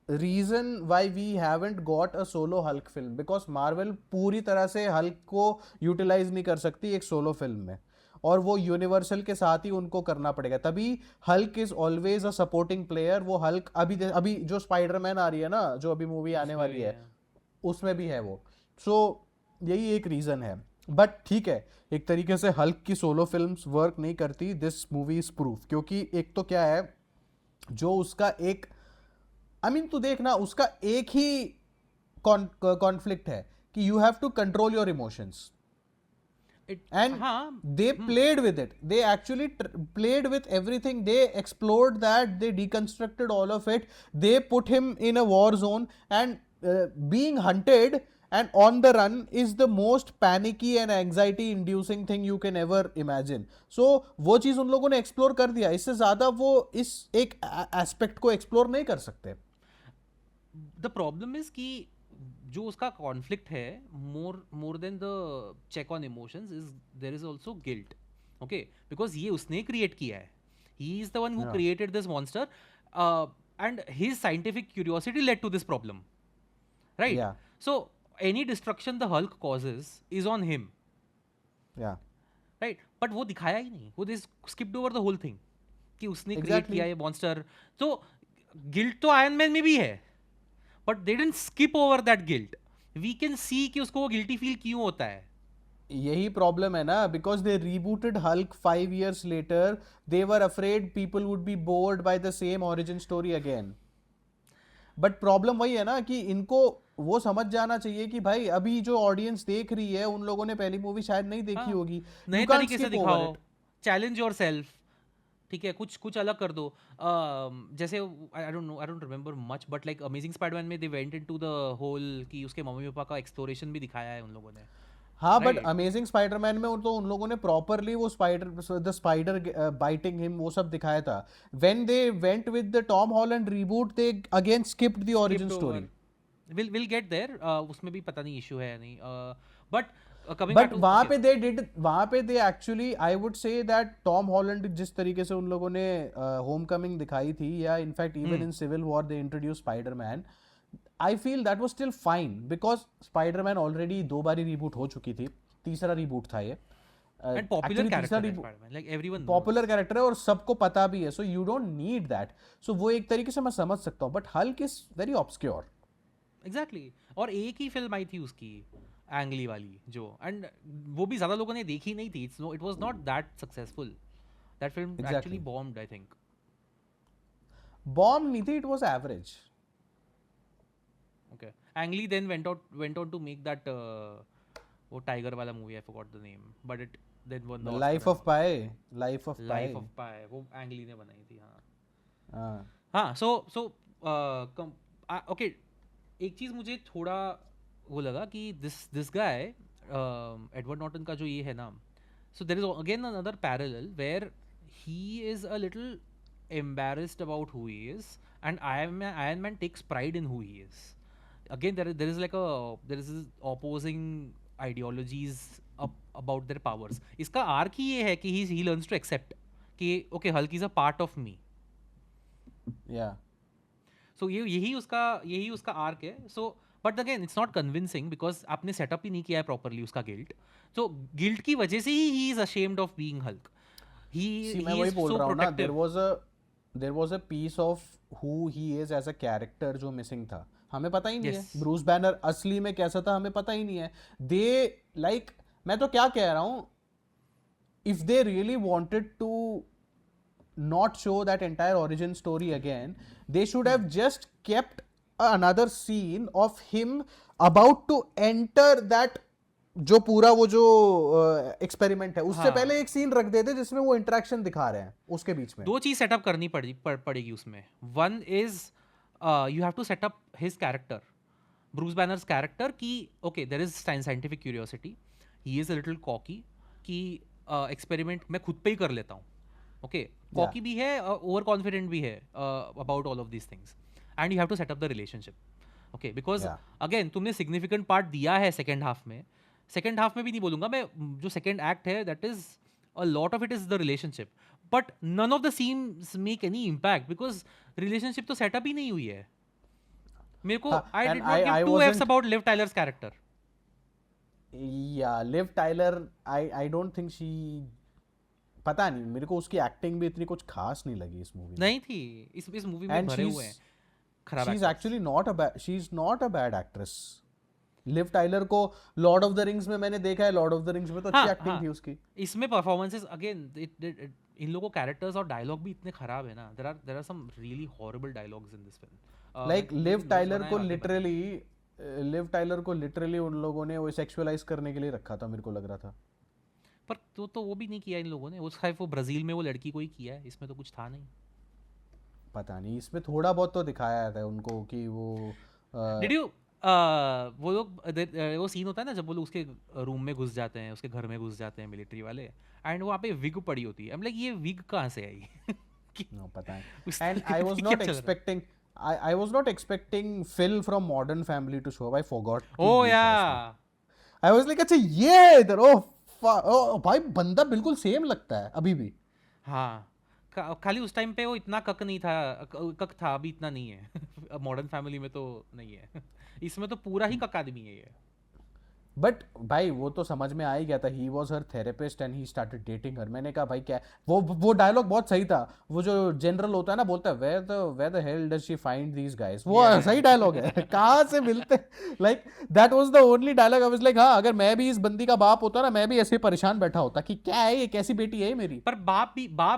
reason why we haven't got a solo Hulk film, because Marvel पूरी तरह से हल्क को यूटिलाइज नहीं कर सकती एक सोलो फिल्म में, और वो यूनिवर्सल के साथ ही उनको करना पड़ेगा. तभी Hulk is always a supporting player. वो हल्क अभी जो स्पाइडरमैन आ रही है ना, जो अभी मूवी आने उसमें वाली भी है, है. उसमें भी है वो. सो यही एक रीजन है. बट ठीक है, एक तरीके से हल्क की सोलो फिल्म्स वर्क नहीं करती. This movie is proof. क्योंकि एक तो क्या है, जो उसका एक तू देखना, उसका एक ही कॉन्फ्लिक्ट है कि you have to control your emotions. And हाँ. they played with it. They actually played with everything. They explored that. They deconstructed all of it. They put him in a war zone, and being hunted and on the run is the most panicky and anxiety inducing thing you can ever imagine. So वो चीज़ उन लोगों ने explore कर दिया. इससे ज़्यादा वो इस एक एस्पेक्ट को एक्सप्लोर नहीं कर सकते. द प्रॉब्लम इज कि जो उसका कॉन्फ्लिक्ट है, more than the check on emotions, is there is also guilt. Okay, because ये उसने क्रिएट किया है. He is the one who Yeah. Created this monster, and his scientific curiosity led to this problem, right? Yeah. So any destruction the Hulk causes is on him, Yeah. Right? But वो दिखाया ही नहीं. वो this skipped over the whole thing कि उसने create Exactly. किया ये monster. तो गिल्ट तो आयरन मैन में भी है, but they didn't skip over that guilt. We can see कि उसको वो गिल्टी फील क्यों होता है. यही प्रॉब्लम है ना, because they rebooted Hulk 5 years later. They were afraid people would be bored by the same origin story again. But problem वही है ना कि इनको वो समझ जाना चाहिए कि भाई अभी जो ऑडियंस देख रही है, उन लोगों ने पहली मूवी शायद नहीं देखी हाँ, होगी. नए You can't तरीके से skip over दिखाओ, it. Challenge yourself. ठीक है, कुछ कुछ अलग कर दो. जैसे I don't remember much, but like amazing Spiderman में they went into the whole कि उसके मम्मी पापा का एक्सप्लोरेशन भी दिखाया है उन लोगों ने. हाँ, बट Right. अमेजिंग स्पाइडरमैन में तो उन लोगों ने प्रॉपरली वो द स्पाइडर बाइटिंग हिम वो सब दिखाया था. When they went with the Tom Holland reboot, they again skipped the origin Skipped story. over. We'll get there. उसमें भी पता नहीं इशू है या नहीं. But coming back but to, वहां पे they actually, I would say that Tom Holland जिस तरीके से उन लोगों ने होम कमिंग दिखाई थी, या in fact even in Civil War they introduce Spiderman, I feel that was still fine. Because Spiderman already 2 बारी रिबूट हो चुकी थी. तीसरा रिबूट था ये. एंड पॉपुलर कैरेक्टर है Spiderman, like everyone popular character है और सबको पता भी है. So you don't need that. So वो एक तरीके से मैं समझ सकता हूँ. But Hulk is very obscure. Exactly. और एक ही फिल्म आई थी उसकी, एंगली वाली जो, एंड वो भी ज्यादा लोगों ने देखी नहीं थी. It was not that successful. That film Exactly. Actually bombed, I think. Bomb नहीं थी, it was average. Okay. Ang Lee then went on to make that वो टाइगर वाला movie, I forgot the name, but it then won the Life of Pi, Life of Life Pi. Of Pi, वो Ang Lee ने बनाई थी। हाँ हाँ हाँ, so okay, एक चीज़ मुझे थोड़ा वो लगा कि दिस गाय एडवर्ड नॉर्टन का जो ये है ना, so there is again another parallel where he is a little embarrassed about who he is, and Iron Man takes pride in who he is. Again, there is like there is this opposing ideologies about their powers. इसका arc ही ये है कि he learns to accept कि okay, Hulk is a part of me. या सो ये यही उसका arc है। So but again it's not convincing because आपने सेटअप ही नहीं किया है प्रॉपरली उसका गिल्ट। सो गिल्ट की वजह से he is ashamed of being Hulk. See, मैं वही बोल रहा हूँ ना, there was a piece of who he is as a character जो मिसिंग था। हमें पता ही नहीं Yes. है ब्रूस बैनर असली में कैसा था, हमें पता ही नहीं है। दे लाइक मैं तो क्या कह रहा हूँ, if they really wanted to not show that entire origin story again, they should have just kept another scene of him about to enter that जो पूरा वो जो एक्सपेरिमेंट है, उससे हाँ। पहले एक सीन रख देते जिसमें वो इंटरेक्शन दिखा रहे हैं उसके बीच में। दो चीज सेटअप करनी पड़ेगी उसमें। One is you have to setup his character, Bruce Banner's character, कि okay there is scientific curiosity, he is a little cocky, कि एक्सपेरिमेंट मैं खुद पे ही कर लेता हूँ। ओके, कॉकी भी है, ओवर कॉन्फिडेंट भी है about all of these things, and you have to set up the relationship. Okay, because Yeah. Again तुमने सिग्निफिकेंट पार्ट दिया है सेकेंड हाफ में। सेकेंड हाफ में भी नहीं बोलूंगा मैं, जो सेकेंड एक्ट है that is a lot of it is the relationship, but none of the scenes make any impact because relationship तो setup ही नहीं हुई है। मेरे को हाँ, I and did not I give two F's wasn't- about Liv Tyler's character. या Liv Tyler, I don't think she, पता नहीं, मेरे को उसकी एक्टिंग भी इतनी कुछ खास नहीं लगी इस मूवी में। नहीं थी, इस मूवी में And भरे हुए हैं खराब she's actors। actually not a bad actress। Liv Tyler को लॉर्ड ऑफ द रिंग्स में मैंने देखा है, लॉर्ड ऑफ द रिंग्स में तो अच्छी हाँ, एक्टिंग हाँ। थी उसकी। इसमें परफॉर्मेंसेस अगेन इन लोगों को कैरेक्टर्स और डायलॉग भी इतने खराब है ना, there are some really horrible dialogues in this film. Like Liv Tyler को लिटरली उन लोगों ने वो सेक्सुअलाइज करने के लिए रखा था, मेरे को लग रहा था। पर तो वो भी नहीं किया इन लोगों ने, वो सिर्फ वो ब्राजील में वो लड़की को ही किया है, इसमें तो कुछ था नहीं। पता नहीं, इसमें थोड़ा बहुत तो दिखाया था उनको कि वो डिड यू वो लोग वो सीन होता है ना जब वो लोग उसके रूम में घुस जाते हैं, उसके घर में घुस जाते हैं मिलिट्री वाले, एंड वहाँ पे विग पड़ी होती है। I'm like, ये विग कहाँ से आई? no, पता है। उस And I was क्या not चल रहा है? expecting, I was not expecting Phil from Modern Family to show up. I forgot. कि Oh ये था yeah, इसमें। I was like, अच्छा ये है इधर। oh भाई बंदा बिल्कुल सेम लगता है अभी भी। हाँ, खाली उस टाइम पे वो इतना कक नहीं था, कक था, अभी इतना नहीं है। मॉडर्न फैमिली में तो नहीं है। इसमें तो पूरा ही कक आदमी है ये। बट भाई वो तो समझ में आ ही गया था, he was her therapist and he started dating her. मैंने कहा भाई क्या, वो डायलॉग बहुत सही था, वो जो जनरल होता है ना, बोलता है where the hell does she find these guys, वो सही डायलॉग है। कहाँ से मिलते, like that was the only dialogue. I was like हाँ, अगर मैं भी इस बंदी का बाप होता ना, मैं भी ऐसे परेशान बैठा होता कि क्या है ये, कैसी बेटी है ये मेरी। पर बाप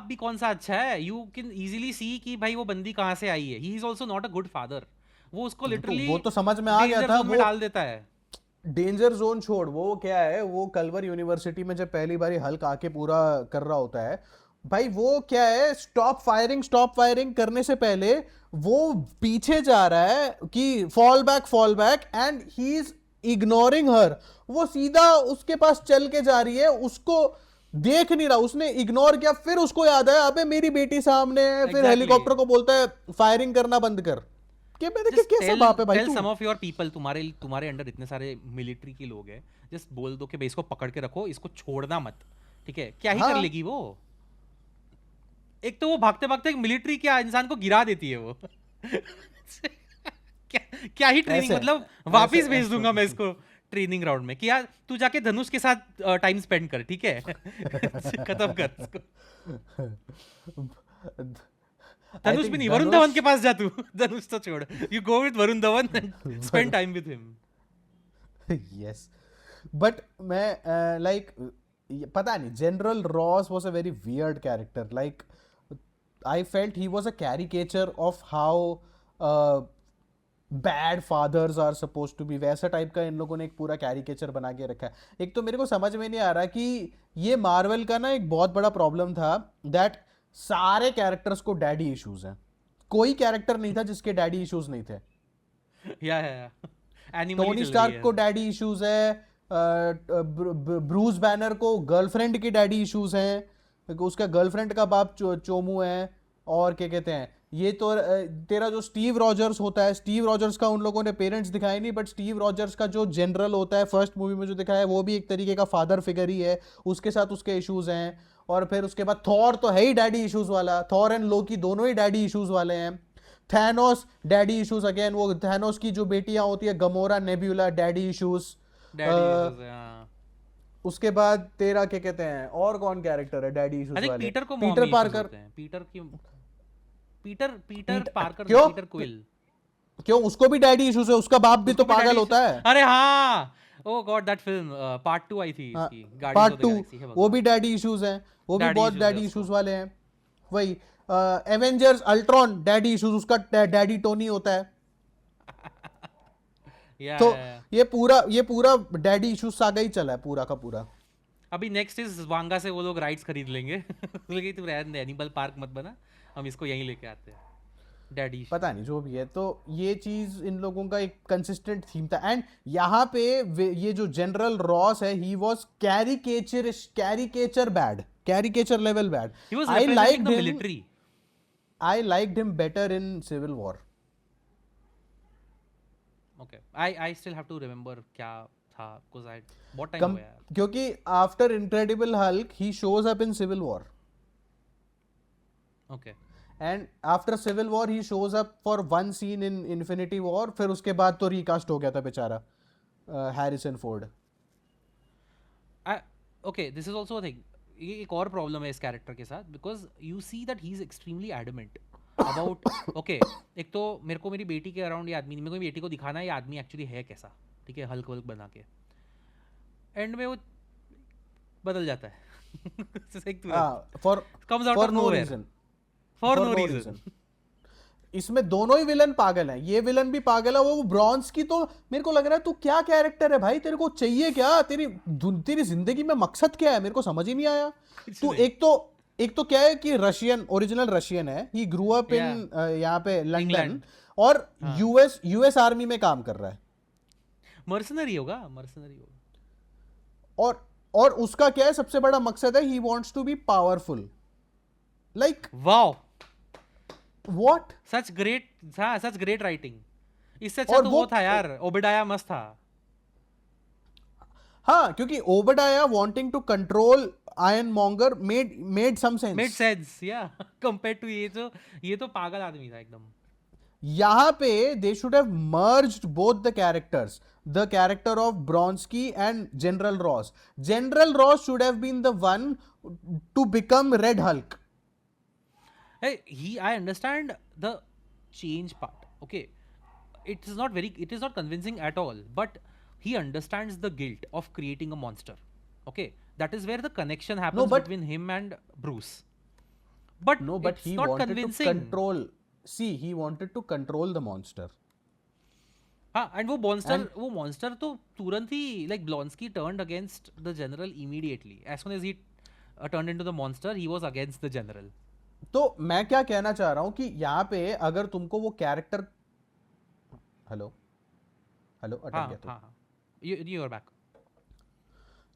भी कौन सा अच्छा है? यू कैन इजीली सी कि भाई वो बंदी कहाँ से आई है। He is also not a good father. वो उसको लिटरली वो तो समझ में आ गया था, में डाल देता है। डेंजर जोन छोड़, वो क्या है, वो कल्वर यूनिवर्सिटी में जब पहली बारी हल्क आके पूरा कर रहा होता है भाई, वो क्या है, स्टॉप फायरिंग करने से पहले वो पीछे जा रहा है कि fall back and he is ignoring her. वो सीधा उसके पास चल के जा रही है, उसको देख नहीं रहा, उसने इग्नोर किया। फिर उसको याद आया अबे मेरी बेटी सामने है, फिर Exactly. हेलीकॉप्टर को बोलता है फायरिंग करना बंद कर। कि मैंने कहा, कैसा बाप है भाई टेल तू? सम ऑफ योर पीपल, तुम्हारे अंडर इतने सारे मिलिट्री के लोग हैं, जस्ट बोल दो कि भाई इसको पकड़ के रखो, इसको छोड़ना मत, ठीक है? क्या ही हाँ। कर लेगी वो? एक तो वो भागते भागते मिलिट्री क्या इंसान को गिरा देती है वो। क्या ही ट्रेनिंग, ऐसे- मतलब वापिस ऐसे- भेज दूंगा मैं इसको ट्रेनिंग ग्राउंड में कि यार तू जाके धनुष के साथ टाइम स्पेंड कर, ठीक है? खत्म कर इसको। I धनुष think भी नहीं, वरुण धवन के पास जा तू। धनुष तो छोड़, you go with Varun Dhawan and spend time with him. yes, but मैं like पता नहीं, general Ross was a very weird character. Like I felt he was a caricature of how bad fathers are suppose to be, वैसा type का इन लोगों ने एक पूरा कैरिकेचर बना के रखा है। एक तो मेरे को समझ में नहीं आ रहा कि ये मार्वल का ना एक बहुत बड़ा प्रॉब्लम था दैट सारे कैरेक्टर्स को डैडी इश्यूज हैं, कोई कैरेक्टर नहीं था जिसके डैडी इश्यूज नहीं थे। या एनिमली टोनी चल रही स्टार्क है। को डैडी इश्यूज है, ब्रूस बैनर को गर्लफ्रेंड के डैडी इश्यूज हैं, उसका गर्लफ्रेंड का बाप चोमू है, और क्या कहते हैं ये तो तेरा जो स्टीव रॉजर्स होता है, स्टीव रॉजर्स का उन लोगों ने पेरेंट्स दिखाए नहीं, बट स्टीव रॉजर्स का जो जनरल होता है फर्स्ट मूवी में जो दिखाया है वो भी एक तरीके का फादर फिगर ही है, उसके साथ उसके इश्यूज हैं। और फिर उसके बाद थॉर तो है ही डैडी इश्यूज वाला, थॉर एंड लोकी दोनों ही डैडी इश्यूज वाले हैं। थैनोस डैडी इश्यूज अगेन, वो थैनोस की जो बेटियां होती है Gamora Nebula daddy issues. Daddy issues है, हाँ। उसके बाद तेरा क्या कहते हैं और कौन कैरेक्टर है डैडी आई इश्यूज थिंक वाले? पीटर को पीटर मॉमी इश्यूज पार्कर। होते हैं। पीटर पार्कर, क्यों? Peter quill. क्यों उसको भी डैडी इश्यूज है? उसका बाप भी तो उसको भी पागल daddy होता है। issues- अरे हाँ, ओ गॉड दैट फिल्म पार्ट 2 आई थी इसकी, guardians part of the 2 Galaxy है वो भी डैडी इश्यूज हैं, वो भी Daddy बहुत issues है डैडी उसको। इश्यूज वाले हैं। वही एवेंजर्स अल्ट्रॉन डैडी इश्यूज, उसका डैडी टोनी होता है। या तो ये पूरा डैडी इश्यूज सागा ही चला है पूरा का पूरा। अभी नेक्स्ट इज वांगा से वो लोग राइट्स खरीद लेंगे। बोलेंगे तू रहने दे, एनिमल पार्क मत बना, हम इसको यहीं लेके आते हैं। डैडी पता नहीं जो भी है, तो ये चीज इन लोगों का एक कंसिस्टेंट थीम था। एंड यहाँ पे ये जो जनरल रॉस है he was caricature bad, caricature level bad. He was I representing liked the him, military. I liked him better in Civil War. Okay, I still have to remember क्या था, because I बहुत time हो गया यार। क्योंकि after Incredible Hulk he shows up in Civil War, okay, and after Civil War he shows up for one scene in Infinity War, फिर उसके बाद तो रिकास्ट हो गया था बेचारा Harrison Ford. Okay, this is also a thing. ये एक और प्रॉब्लम है इस कैरेक्टर के साथ, because you see that he is extremely adamant about okay, एक तो मेरे को मेरी बेटी के अराउंड ये आदमी, मेरे को मेरी बेटी को दिखाना है ये आदमी एक्चुअली है कैसा, ठीक है, हल्क वल्क बना के, एंड में वो बदल जाता है। For comes out for of no nowhere, reason, for for no no reason. reason। इसमें दोनों ही विलन पागल हैं, ये विलन भी पागल है, वो ब्रॉन्स की तो मेरे को लग रहा है तू क्या कैरेक्टर है भाई, तेरे को चाहिए क्या, तेरी जिंदगी में मकसद क्या है, मेरे को समझ ही नहीं आया। तू एक तो क्या है कि रशियन, ओरिजिनल रशियन है, ही ग्रू अप इन यहाँ पे लंदन, England। और यूएस आर्मी में काम कर रहा है, मर्सनरी होगा, मर्सनरी होगा। और उसका क्या है सबसे बड़ा मकसद है, he wants to be powerful. Like wow, what, such great, हाँ सच ग्रेट राइटिंग। इससे अच्छा और तो वो- वो था यार, ओबेडाया मस्त था। हाँ, क्योंकि Obadiah wanting to control Iron Monger made some sense. Made sense, या कंपेयर टू ये तो पागल आदमी था एकदम। यहाँ पे they should have merged both the characters, the character of Blonsky and General Ross. General Ross should have been the one to become Red Hulk. Hey, I understand the change part. Okay, it is not convincing at all. But he understands the guilt of creating a monster. Okay, that is where the connection happens but- between him and Bruce. But No, but it's he not wanted convincing. to control. See, he wanted to control the monster. हाँ, and वो monster तो तुरंत ही, like Blonsky turned against the general immediately. As soon as he turned into the monster, he was against the general. तो मैं क्या कहना चाह रहा हूं कि यहाँ पे अगर तुमको वो कैरेक्टर, हेलो अटक हाँ गया तो हाँ हाँ, you are back.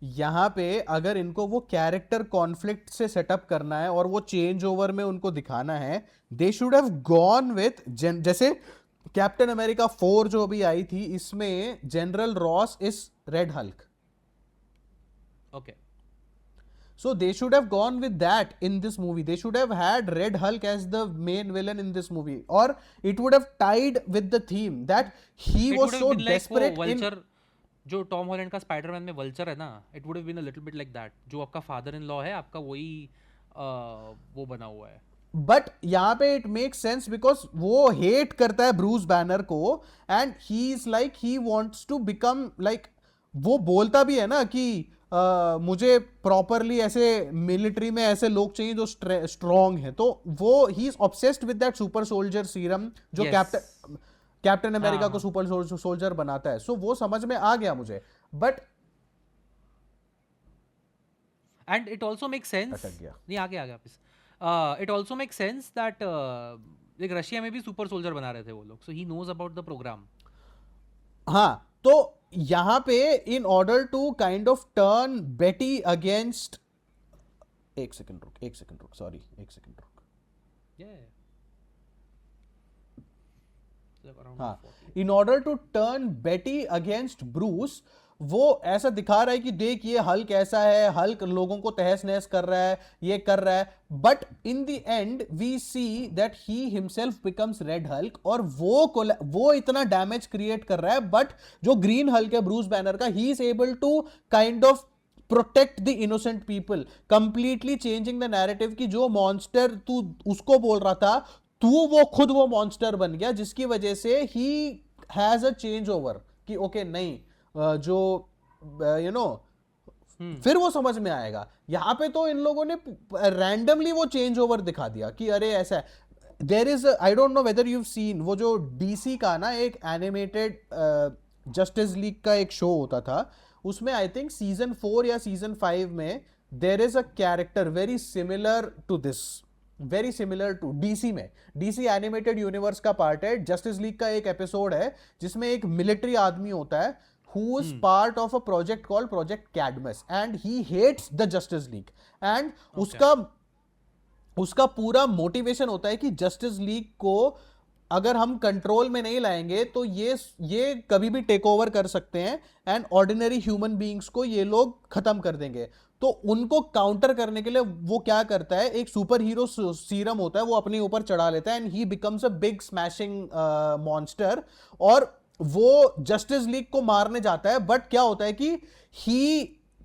यहाँ पे अगर इनको वो कैरेक्टर कॉन्फ्लिक्ट से सेटअप करना है और वो चेंज ओवर में उनको दिखाना है, दे शुड हैव गॉन विथ जैसे कैप्टन अमेरिका 4 जो अभी आई थी, इसमें general Ross is red Hulk, Okay. so they should have gone with that in this movie. They should have had Red Hulk as the main villain in this movie, or it would have tied with the theme that he It was would have so been like वो desperate in vulture, जो Tom Holland का Spiderman में Vulture है ना, it would have been a little bit like that. जो आपका father in law है, आपका वही वो बना हुआ है। बट यहाँ पे इट मेक सेंस बिकॉज वो हेट करता है ब्रूस बैनर को, and he is like he wants to become like, वो बोलता भी है ना कि मुझे प्रॉपरली ऐसे मिलिट्री में ऐसे लोग चाहिए जो स्ट्रॉन्ग है, तो वो he is obsessed with that super soldier serum जो Yes. कैप्टन कैप्टन अमेरिका हाँ को हाँ सुपर सोल्जर बनाता है. सो वो समझ में आ गया मुझे, but and it also make sense. अटक गया. नहीं आगे आगे वापस. It also make sense that like Russia में भी सुपर सोल्जर बना रहे थे वो लोग, so he knows about the program. हाँ, तो यहां पे in order to kind of turn Betty against, एक सेकंड रुक, सॉरी, एक सेकंड रुक. हाँ, in order to turn Betty against Bruce, वो ऐसा दिखा रहा है कि देख ये हल्क ऐसा है, हल्क लोगों को तहस नहस कर रहा है, ये कर रहा है, but in the end we see that he himself becomes Red Hulk, और वो इतना डैमेज क्रिएट कर रहा है, बट जो ग्रीन हल्क है ब्रूस बैनर का, he is able to kind of protect the innocent people, completely changing the narrative कि जो मॉन्स्टर तू उसको बोल रहा था, तू वो खुद वो मॉन्स्टर बन गया, जिसकी वजह से he has a change over कि ओके नहीं, जो यू नो फिर वो समझ में आएगा. यहां पे तो इन लोगों ने रैंडमली वो चेंज ओवर दिखा दिया कि अरे ऐसा है. There is, I don't know whether you seen, वो जो डीसी का ना एक एनिमेटेड जस्टिस लीग का एक शो होता था, उसमें आई थिंक सीजन 4 या सीजन 5 में there is a character very similar to this, very similar to DC में, डीसी एनिमेटेड यूनिवर्स का पार्ट है. जस्टिस लीग का एक एपिसोड है जिसमें एक मिलिट्री आदमी होता है who is part of a project called Project Cadmus, and he hates the Justice League, and उसका पूरा मोटिवेशन होता है कि जस्टिस लीग को अगर हम कंट्रोल में नहीं लाएंगे तो ये कभी भी टेक ओवर कर सकते हैं, एंड ऑर्डिनरी ह्यूमन बीइंग्स को ये लोग खत्म कर देंगे. तो उनको काउंटर करने के लिए वो क्या करता है, एक सुपर हीरो सीरम होता है, वो अपने ऊपर चढ़ा लेता है, and he becomes a big smashing monster, और वो जस्टिस लीग को मारने जाता है. बट क्या होता है कि he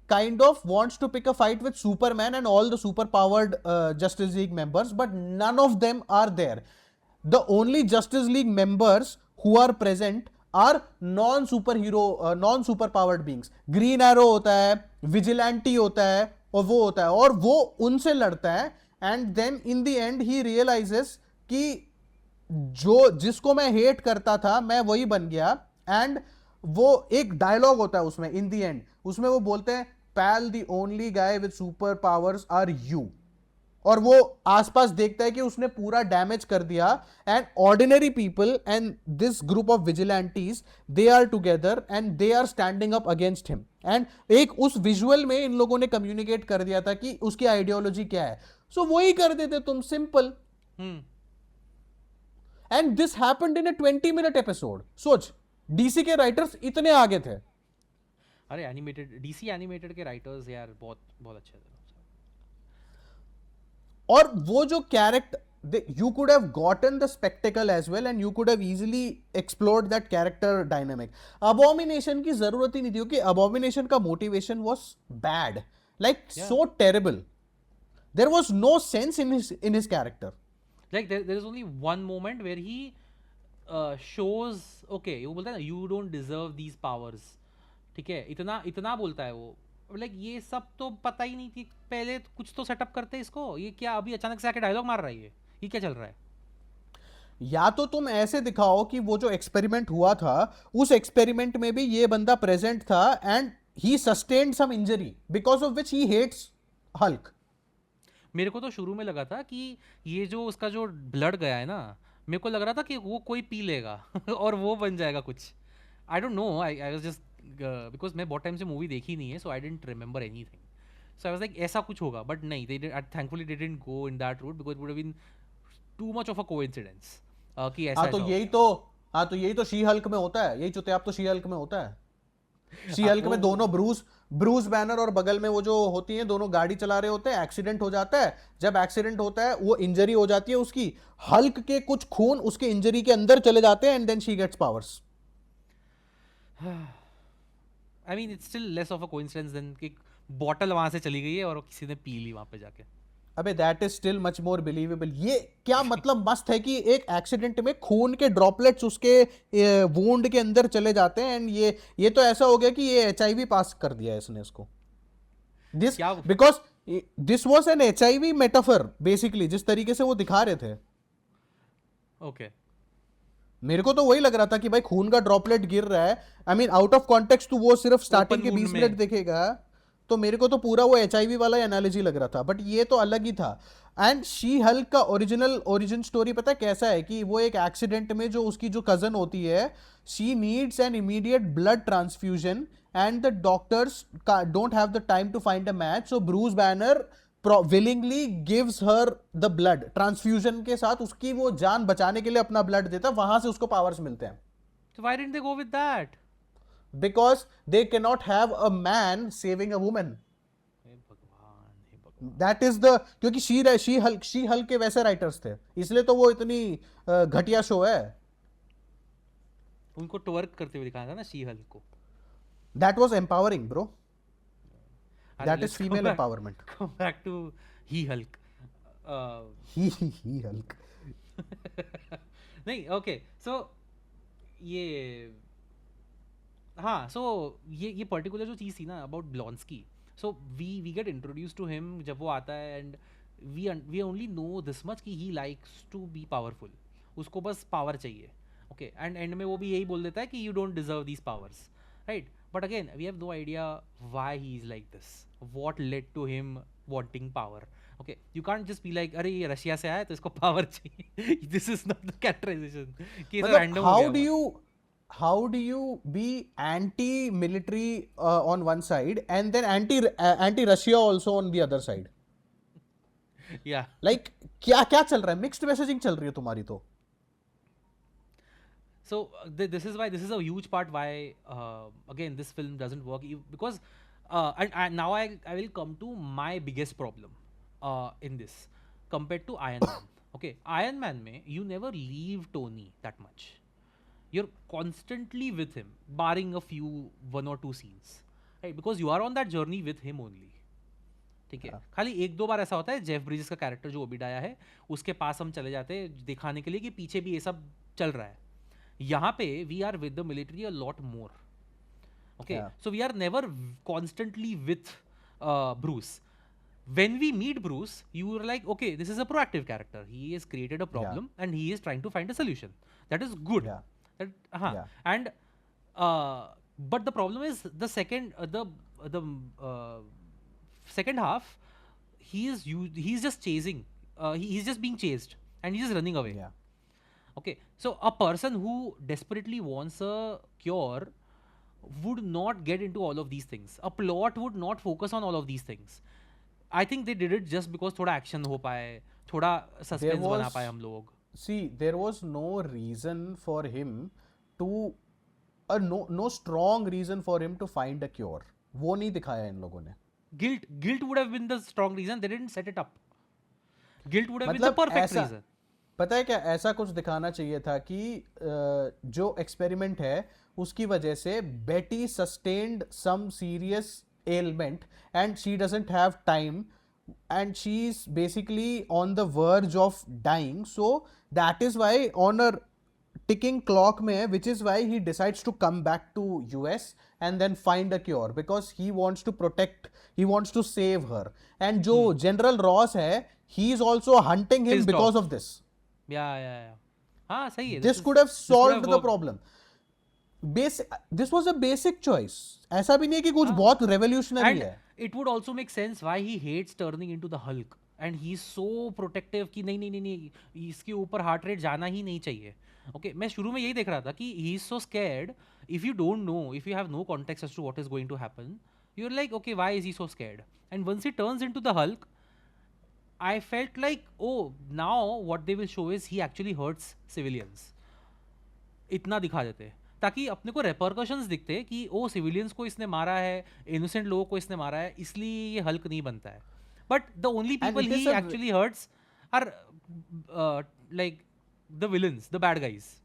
kind of wants to pick a fight with Superman and all the super powered Justice League members, but none of them are there. The only Justice League members who are present are non super powered beings. Green Arrow होता है, Vigilante होता है, और वो होता है, और वो उनसे लड़ता है. and then in the end he realizes कि जिसको मैं हेट करता था मैं वही बन गया. एंड वो एक डायलॉग होता है उसमें इन दी एंड, उसमें वो बोलते हैं pal the only guy with super powers are you, और वो आसपास देखता है कि उसने पूरा डैमेज कर दिया, and ordinary people and this group of vigilantes, they are together and they are standing up against him. And एक उस विजुअल में इन लोगों ने कम्युनिकेट कर दिया था कि उसकी आइडियोलॉजी क्या है. सो वही कर देते तुम, simple. And this happened in a 20-minute episode. सोच, डीसी के राइटर्स इतने आगे थे. अरे एनिमेटेड डीसी एनिमेटेड के राइटर्स यार बहुत बहुत अच्छे थे. और वो जो character, you could have gotten the spectacle as well, and you could have easily explored that character dynamic. Abomination की जरूरत ही नहीं थी, क्योंकि Abomination का motivation was bad, like so terrible. There was no sense in his character. Like there is only one moment where he shows, okay, वो बोलता है ना, you don't deserve these powers. ठीक है, इतना बोलता है वो. लाइक ये सब तो पता ही नहीं थी पहले, कुछ तो सेटअप करते इसको. ये क्या अभी अचानक से आके डायलॉग मार रहा है, ये क्या चल रहा है? या तो तुम ऐसे दिखाओ कि वो जो एक्सपेरिमेंट हुआ था, उस एक्सपेरिमेंट में भी ये बंदा प्रेजेंट था, and he sustained some injury because of which he hates Hulk. मेरे को तो शुरू में लगा था कि ये जो उसका जो ब्लड गया है ना, मेरे को लग रहा था कि वो कोई पी लेगा और वो बन जाएगा कुछ. I don't know, I was just because मैं बहुत टाइम से मूवी देखी नहीं है, so I didn't remember anything. So I was like ऐसा कुछ होगा, बट नहीं, they thankfully they didn't go in that route, because it would have been too much of a coincidence कि ऐसा. हाँ तो यही तो शी हल्क में होता है, यही चुतियाब तो शी हल्क में होता है. शी हल्क में दोनों ब्रूस बैनर और बगल में वो जो होती हैं, दोनों गाड़ी चला रहे होते हैं, एक्सीडेंट हो जाता है. जब एक्सीडेंट होता है, वो इंजरी हो जाती है उसकी, हल्क के कुछ खून उसके इंजरी के अंदर चले जाते हैं, and then she gets powers. I mean it's still less of a coincidence then कि बॉटल वहां से चली गई है और किसी ने पी ली वहां पे जाके. अबे that is still much more believable. ये क्या मतलब मस्त है कि एक एक्सीडेंट में खून के ड्रॉपलेट्स उसके वुंड के अंदर चले जाते हैं, एंड ये तो ऐसा हो गया कि ये HIV पास कर दिया इसने इसको. This because this was an HIV metaphor basically, जिस तरीके से वो दिखा रहे थे. ओके. मेरे को तो वही लग रहा था कि भाई खून का ड्रॉपलेट गिर रहा है. I mean out of context तू वो सिर्फ स्टार्टिंग के Open 20 wound मिनट में. देखेगा तो मेरे को तो पूरा वो HIV वाला एनालॉजी लग रहा था, बट ये तो अलग ही था. एंड शी हल्क का ओरिजिन स्टोरी पता है कैसा है कि वो एक एक्सीडेंट में जो उसकी जो कजन होती है, she needs an immediate blood transfusion and the doctors don't have the time to find a match, so Bruce Banner willingly gives her the blood transfusion के साथ उसकी वो जान बचाने के लिए अपना ब्लड देता है, वहां से उसको पावर्स मिलते हैं. So why didn't they go with that? Because they cannot have a man saving a woman. हे भगवान, हे भगवान. That is the क्योंकि शी हल्क के वैसे राइटर्स थे, इसलिए तो वो इतनी घटिया शो है. उनको ट्वर्क करते हुए दिखाया था ना शी हल्क को. That was empowering, bro. अरे, That is let's go female back- empowerment. Go back to he Hulk. He Hulk. नहीं, ओके, सो ये हाँ, सो ये पर्टिकुलर जो चीज़ थी ना about Blonsky, so we get introduce to him जब वो आता है, and we only know this much कि he likes to be powerful. उसको बस पावर चाहिए. ओके, एंड एंड में वो भी यही बोल देता है कि you don't deserve these powers, right? But again we have no idea why he is like this, what led to him wanting power. Okay, you can't just be like अरे ये रशिया से आया तो इसको पावर चाहिए. This is not the characterization कि मतलब random हो गया. how do you be anti-military on one side and then anti-Russia also on the other side? या Like क्या क्या चल रहा है? मिक्स्ड मैसेजिंग चल रही है तुम्हारी तो. So this is why this is a huge part why again this film doesn't work because and now I will come to my biggest problem in this compared to Iron Man. Okay, Iron Man में you never leave Tony that much. You're constantly with him, barring a few 1 or 2 scenes, right? Because you are on that journey with him only. ठीक है, खाली एक दो बार ऐसा होता है Jeff bridges का कैरेक्टर जो ओबिडाया है उसके पास हम चले जाते हैं दिखाने के लिए कि पीछे भी ये सब चल रहा है. यहाँ पे we are with the military a lot more. Okay, so we are never constantly with Bruce. When we meet Bruce, you are like, okay, this is a proactive character. He has created a problem and he is trying to find a solution. That is good. Yeah. That, and but the problem is the second half, he's just chasing. He's just being chased and he's just running away. Yeah. Okay, so a person who desperately wants a cure would not get into all of these things. A plot would not focus on all of these things. I think they did it just because थोड़ा action हो पाए, थोड़ा suspense बना पाए हम लोग. See, there was no reason for him to no strong reason for him to find a cure. वो नहीं दिखाया इन लोगों ने. Guilt would have been the strong reason. They didn't set it up. Guilt would have been the मतलब perfect ऐसा reason. पता है क्या, ऐसा कुछ दिखाना चाहिए था कि जो एक्सपेरिमेंट है उसकी वजह से बेटी sustained some serious ailment and she doesn't have time and she's basically on the verge of dying, so that is why on a ticking clock mein, which is why he decides to come back to US and then find a cure because he wants to protect, he wants to save her. And जो General Ross है, he is also hunting him Pissed because off. of this. Yeah. हाँ, सही है. This could have solved the problem. This was a basic choice. ऐसा भी नहीं है कि कुछ बहुत revolutionary And है. it would also make sense why he hates turning into the Hulk. And he's so protective कि नहीं, इसके ऊपर heart rate जाना ही नहीं चाहिए. Okay, मैं शुरू में यही देख रहा था कि he is so scared. If you don't know, if you have no context as to what is going to happen, you're like, okay, why is he so scared? And once he turns into the Hulk, I felt like, oh, now what they will show is he actually hurts civilians. इतना दिखा देते हैं ताकि अपने को repercussions दिखते कि ओ civilians को इसने मारा है, इनोसेंट लोगों को इसने मारा है, इसलिए ये हल्क नहीं बनता है. But the only people he actually hurts are like the villains, the bad guys.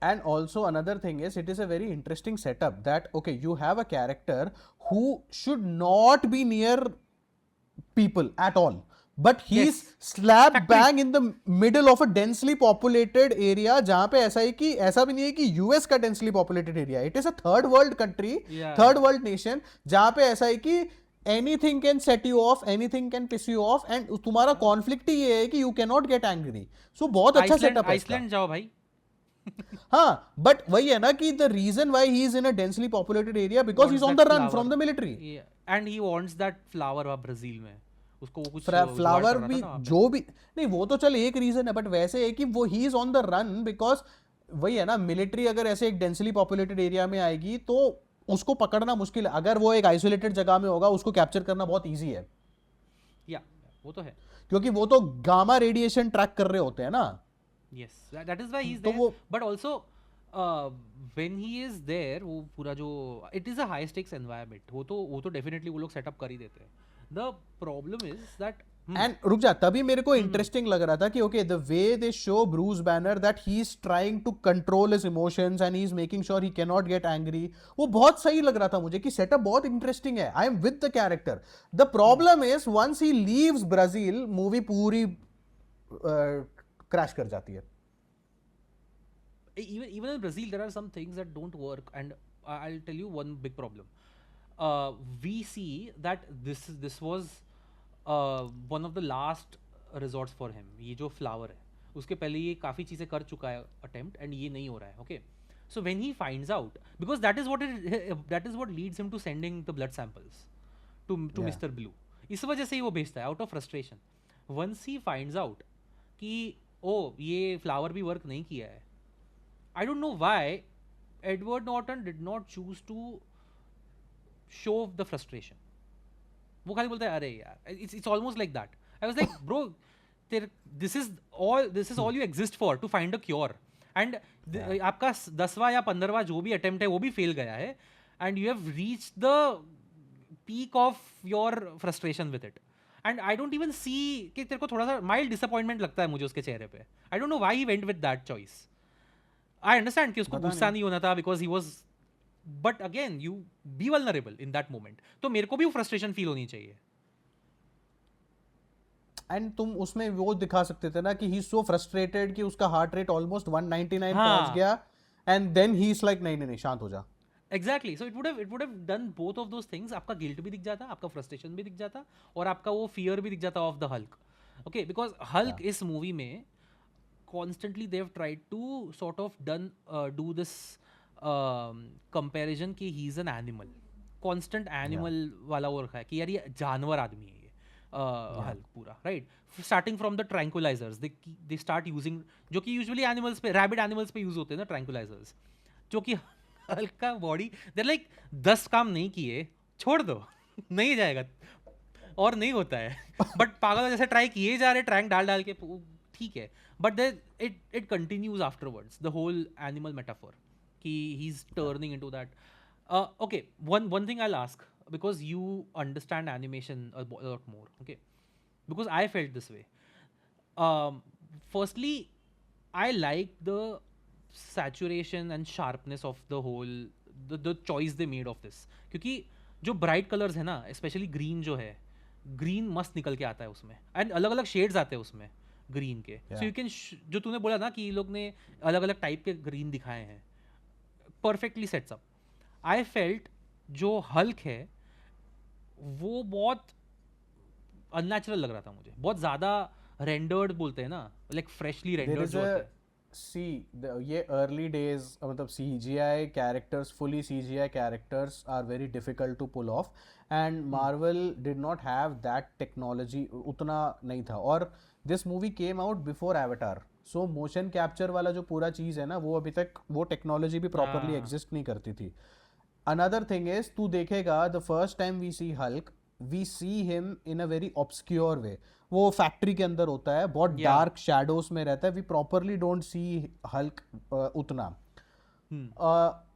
And also another thing is, it is a very interesting setup that, okay, you have a character who should not be near people at all, but he's slap bang in the middle of a densely populated area जहाँ पे ऐसा है कि ऐसा भी नहीं है कि US का densely populated area, it is a third world country, third world nation जहाँ पे ऐसा है कि anything can set you off, anything can piss you off, and तुम्हारा conflict ही ये है कि you cannot get angry. So बहुत अच्छा setup है. आइसलैंड जाओ भाई. हाँ, बट वही है ना कि the reason why he is in a densely populated area because he is wants on that the run flower. From the military. Yeah, and he wants that flower वहाँ Brazil में, उसको वो कुछ जुगाड़ फ्लावर कर रहा था भी ना वहाँ पे. जो भी नहीं, वो तो चल एक रीजन है, बट वैसे है कि वो he is on the run because वही है ना, मिलिट्री अगर ऐसे एक डेंसली पॉपुलेटेड एरिया में आएगी तो उसको पकड़ना मुश्किल है. अगर वो एक आइसोलेटेड जगह में होगा उसको कैप्चर करना बहुत ईजी है, या वो तो है. क्योंकि वो तो गामा रेडिएशन ट्रैक कर रहे होते हैं ना. Yes, that is why he's तो there. वो But also, when he is there, वो पूरा जो it is a high stakes environment. वो तो definitely वो लोग setup कर ही देते हैं. The problem is that and रुक जा, तभी मेरे को इंटरेस्टिंग लग रहा था कि okay the way they show Bruce Banner that he is trying to control his emotions and he is making sure he can not get angry. वो बहुत सही लग रहा था मुझे कि सेटअप बहुत इंटरेस्टिंग है. I am with the character. The problem is once he leaves Brazil movie पूरी क्रैश कर जाती है. even in Brazil there are some things that don't work, and I'll tell you one big problem. We see that this was one of the last resorts for him. ये जो flower है उसके पहले ये काफ़ी चीज़ें कर चुका है attempt, and ये नहीं हो रहा है. Okay, so when he finds out, because that is what leads him to sending the blood samples to Yeah. Mr. Blue. इस वजह से ही वो भेजता है out of frustration. Once he finds out कि ओ ये फ्लावर भी वर्क नहीं किया है, I don't know why Edward Norton did not choose to show the frustration. वो खाली बोलता है अरे यार, it's almost like that. I was like, bro, this is all you exist for, to find a cure. And आपका 10वां या 15वां जो भी attempt है वो भी fail गया है, and you have reached the peak of your frustration with it. And I don't even see कि तेरे को थोड़ा सा mild disappointment लगता है मुझे उसके चेहरे पे. I don't know why he went with that choice. I understand कि उसको गुस्सा नहीं होना था because he was, but again you be vulnerable in that moment. तो मेरे को भी वो frustration feel होनी चाहिए. एंड तुम उसमें वो दिखा सकते थे ना कि ही इज सो फ्रस्ट्रेटेड कि उसका हार्ट रेट ऑलमोस्ट 199 पहुंच हाँ. गया, and then he is like नहीं नहीं नहीं शांत हो जा. Exactly. So it would have done both of those things. आपका guilt भी दिख जाता, आपका frustration भी दिख जाता, और आपका वो fear भी दिख जाता of the Hulk. Okay, because Hulk इस movie में constantly they've tried to sort of do this comparison कि he is an animal. Constant animal वाला वो रखा है कि यार ये जानवर आदमी है ये Hulk पूरा, right? Starting from the tranquilizers, they start using, जो कि usually animals पे, rabid animals पे use होते हैं ना tranquilizers, जो कि हल्क का बॉडी देर लाइक 10 काम नहीं किए, छोड़ दो नहीं जाएगा और नहीं होता है. बट पागल जैसे ट्राई किए जा रहे ट्रैंक डाल डाल के, ठीक है, but it continues afterwards the whole animal metaphor कि he is turning into that. Okay, one thing I'll ask, because you understand animation a lot more, okay, because I felt this way. Firstly, I like the saturation and sharpness of the whole the choice they made of this, क्योंकि जो bright colors है ना, especially green जो है, green मस्त निकल के आता है उसमें, and अलग अलग shades आते हैं उसमें green के. So you can जो तूने बोला ना कि ये लोग ने अलग अलग type के green दिखाए हैं, perfectly sets up. I felt जो हल्क है वो बहुत अननेचुरल लग रहा था मुझे, बहुत ज़्यादा रेंडर्ड बोलते हैं ना, लाइक फ्रेशली रेंडर्ड जो होते हैं. सी ये अर्ली डेज मतलब CGI characters, fully CGI characters are very difficult to pull off, and Marvel did not have that technology, उतना नहीं था. और this movie came out before Avatar, so motion capture वाला जो पूरा चीज़ है ना, वो अभी तक वो टेक्नोलॉजी भी प्रॉपरली एग्जिस्ट नहीं करती थी. अनदर थिंग इज, तू देखेगा the first time we see Hulk, we see him in a very obscure way. वो फैक्ट्री के अंदर होता है, बहुत डार्क शैडोज में रहता है. We properly don't see Hulk उतना.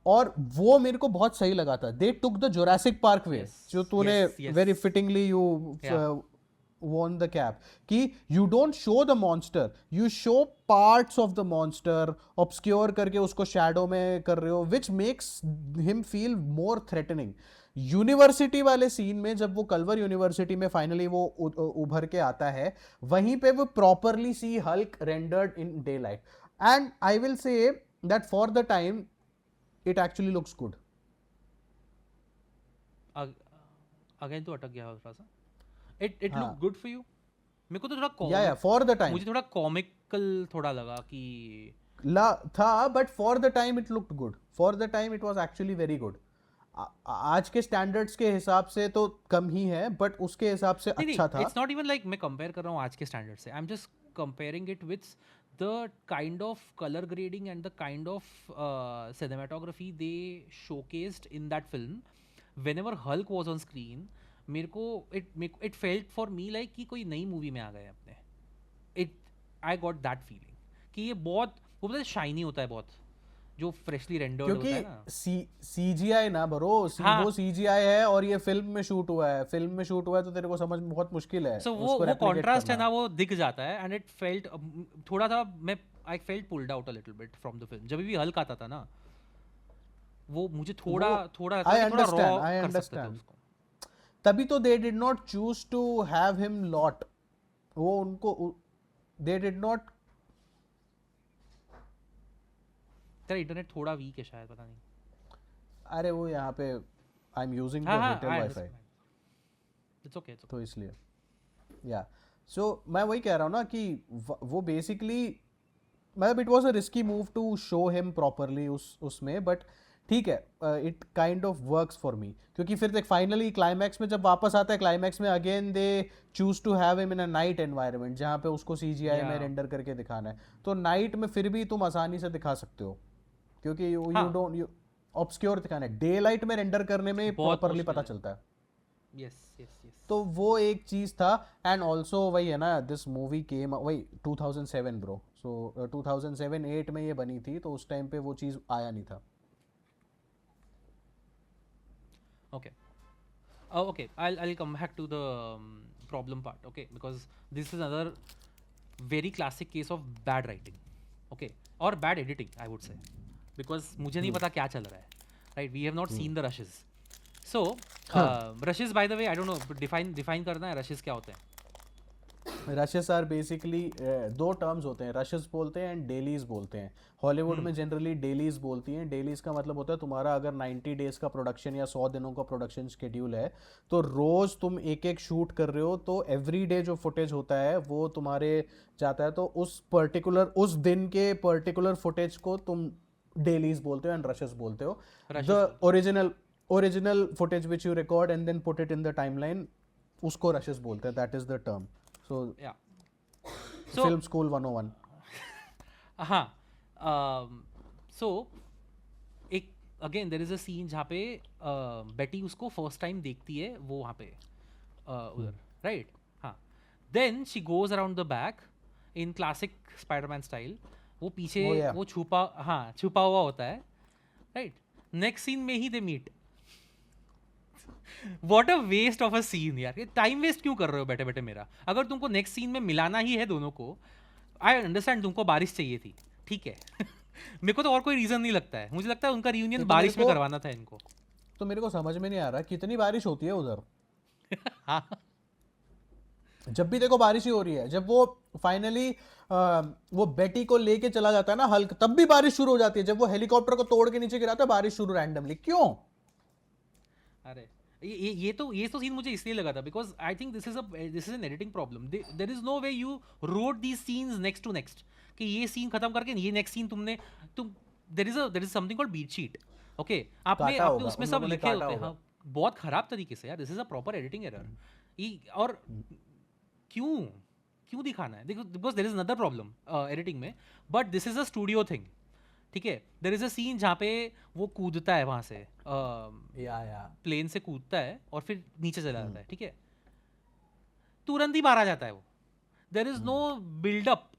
और वो मेरे को बहुत सही लगा था. They took the Jurassic Park way, जो तूने very fittingly you won the cap कि you don't show the monster, you show parts of the monster, obscure करके उसको shadow में कर रहे हो, which makes him feel more threatening. University वाले सीन में जब वो कल्वर यूनिवर्सिटी में फाइनली वो उभर के आता है, वहीं पे वो properly see Hulk rendered in daylight, and I will say that for the time it actually looks good. Again तो अटक गया थोड़ा सा. It looked good for you. मेरे को तो थोड़ा या फॉर द टाइम मुझे थोड़ा कॉमिकल थोड़ा लगा कि ला था, but for the time it looked good, for the time it was actually very good. आज के स्टैंडर्ड्स के हिसाब से तो कम ही है, बट उसके हिसाब से नहीं अच्छा नहीं, था. इट्स नॉट इवन लाइक मैं कंपेयर कर रहा हूँ आज के स्टैंडर्ड से. I am just comparing it with the kind of colour grading and the kind of cinematography they showcased in that film. Whenever Hulk was on screen, मेरे को it felt for me like कि कोई नई movie में आ गए अपने. It I got that feeling कि ये बहुत वो पता है शाइनी होता है बहुत, जो फ्रेशली रेंडर्ड होता क्योंकि है ना. सीजीआई ना ब्रो, हाँ. वो सीजीआई है और ये फिल्म में शूट हुआ है. फिल्म में शूट हुआ है तो तेरे को समझ में बहुत मुश्किल है सो उसको वो replicate कॉन्ट्रास्ट है करना. ना, वो दिख जाता है. एंड इट फेल्ट थोड़ा सा मैं I felt pulled out a little bit from the film. जब भी हल्क आता था ना, वो मुझे थोड़ा थोड़ा I थोड़ा रॉ understand, I कर सकते थे understand. उसको. तभी तो they did not choose to have him lot. वो उनको दे डिड नॉट. तेरा इंटरनेट थोड़ा वीक है शायद, पता नहीं. अरे वो यहाँ पे आई एम यूजिंग द हाँ हाँ, होटल वाईफाई, इट्स ओके. तो इसलिए. या सो मैं वही कह रहा हूँ ना कि वो बेसिकली मतलब it was a risky move to show him properly उसमें, बट ठीक है, it kind of works for me. क्योंकि फिर देख फाइनली क्लाइमैक्स में जब वापस आता है, क्लाइमैक्स में again they choose to have him in a night environment जहाँ पे उसको सीजीआई में Yeah. रेंडर करके दिखाना है. तो नाइट में फिर भी तुम आसानी से दिखा सकते हो, क्योंकि यू हाँ. डोंट यू ऑब्सक्योर दिखाना है. डे लाइट में रेंडर करने में बहुत प्रॉपरली मुश्किल पता है. चलता है. Yes yes yes. तो वो एक चीज था. एंड ऑल्सो वही है ना, दिस मूवी केम वही 2007 ब्रो. सो 2007-8 में ये बनी थी, तो उस टाइम पे वो चीज आया नहीं था. Okay. Okay. I'll come back to the problem part. Okay, because this is another very classic case of bad writing. Okay, or bad editing, I would say, because मुझे नहीं पता क्या चल रहा है. Right? We have not seen the rushes. So rushes, by the way, I don't know. Define करना है rushes क्या होते हैं. रशेस आर बेसिकली दो टर्म्स होते हैं, रशेस बोलते हैं एंड डेलीज बोलते हैं. हॉलीवुड में जनरली डेलीज बोलती हैं. डेलीज का मतलब होता है तुम्हारा अगर 90 डेज का प्रोडक्शन या 100 दिनों का प्रोडक्शन शेड्यूल है, तो रोज तुम एक एक शूट कर रहे हो, तो एवरी डे जो फुटेज होता है वो तुम्हारे जाता है. तो उस दिन के पर्टिकुलर फुटेज को तुम डेलीज बोलते हो एंड रशेस बोलते हो. The original footage which you record and then put it in the timeline, उसको रशेस बोलते हैं. That is the term. So, Yeah. So film school 101. हाँ. So एक again there is a scene जहाँ पे बेटी उसको फर्स्ट टाइम देखती है, वो वहाँ पे उधर, राइट. हाँ. Then she goes around the back in classic Spiderman style. वो पीछे Oh, yeah. वो छुपा हुआ होता है, राइट. नेक्स्ट सीन में ही they meet. What a waste of a scene यार. ये टाइम वेस्ट क्यों कर रहे हो बैठे बैठे मेरा. अगर तुमको नेक्स्ट सीन में मिलाना ही है दोनों को, आई अंडरस्टैंड तुमको बारिश चाहिए थी, ठीक है. मेरे को तो और कोई रीजन नहीं लगता है. मुझे लगता है उनका रियूनियन तो बारिश में मेरे को- करवाना था इनको. तो मेरे को समझ में नहीं आ रहा कितनी बारिश होती है उधर. हाँ. जब भी देखो बारिश ही हो रही है. जब वो फाइनली वो बेटी को लेके चला जाता है ना हल्क, तब भी बारिश शुरू हो जाती है. जब वो हेलीकॉप्टर को तोड़ के नीचे गिराता है, बारिश शुरू रैंडमली. क्यों? अरे ये तो सीन मुझे इसलिए लगा था because I think this is an editing problem. There is no way you wrote these scenes next to next, कि ये सीन खत्म करके ये नेक्स्ट सीन तुम there is something called beat sheet. Okay, आपने काटा होगा, उसमें उन सब लोगों ने लिखे काटा होते हैं. होगा. हाँ, बहुत खराब तरीके से यार. This is a proper editing error. और क्यों दिखाना है. देखो, because there is another problem editing में, but this is a studio thing. ठीक है, देयर इज अ सीन जहाँ पे वो कूदता है वहाँ से, या प्लेन से कूदता है और फिर नीचे चला जाता है, ठीक है. तुरंत ही मारा जाता है वो. There is no buildup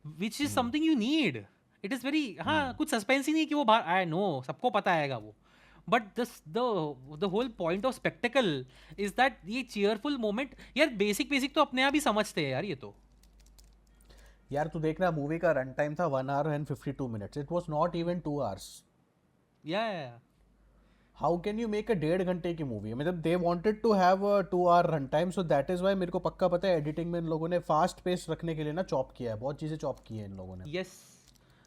which is something you need. It is very, हाँ, कुछ सस्पेंस ही नहीं कि वो बाहर. आई नो सबको पता आएगा वो, but the whole point of spectacle is that ये चेयरफुल मोमेंट यार. बेसिक तो अपने आप ही समझते हैं यार ये तो. यार तू देखना, मूवी का रन टाइम था 1 hour and 52 minutes. It was not even 2 hours. या how can you make a 1.5 घंटे की मूवी. मतलब they wanted to have a 2 hour run time, so that is why मेरे को पक्का पता है एडिटिंग में इन लोगों ने फास्ट पेस रखने के लिए ना चॉप किया है, बहुत चीजें चॉप की है इन लोगों ने. yes.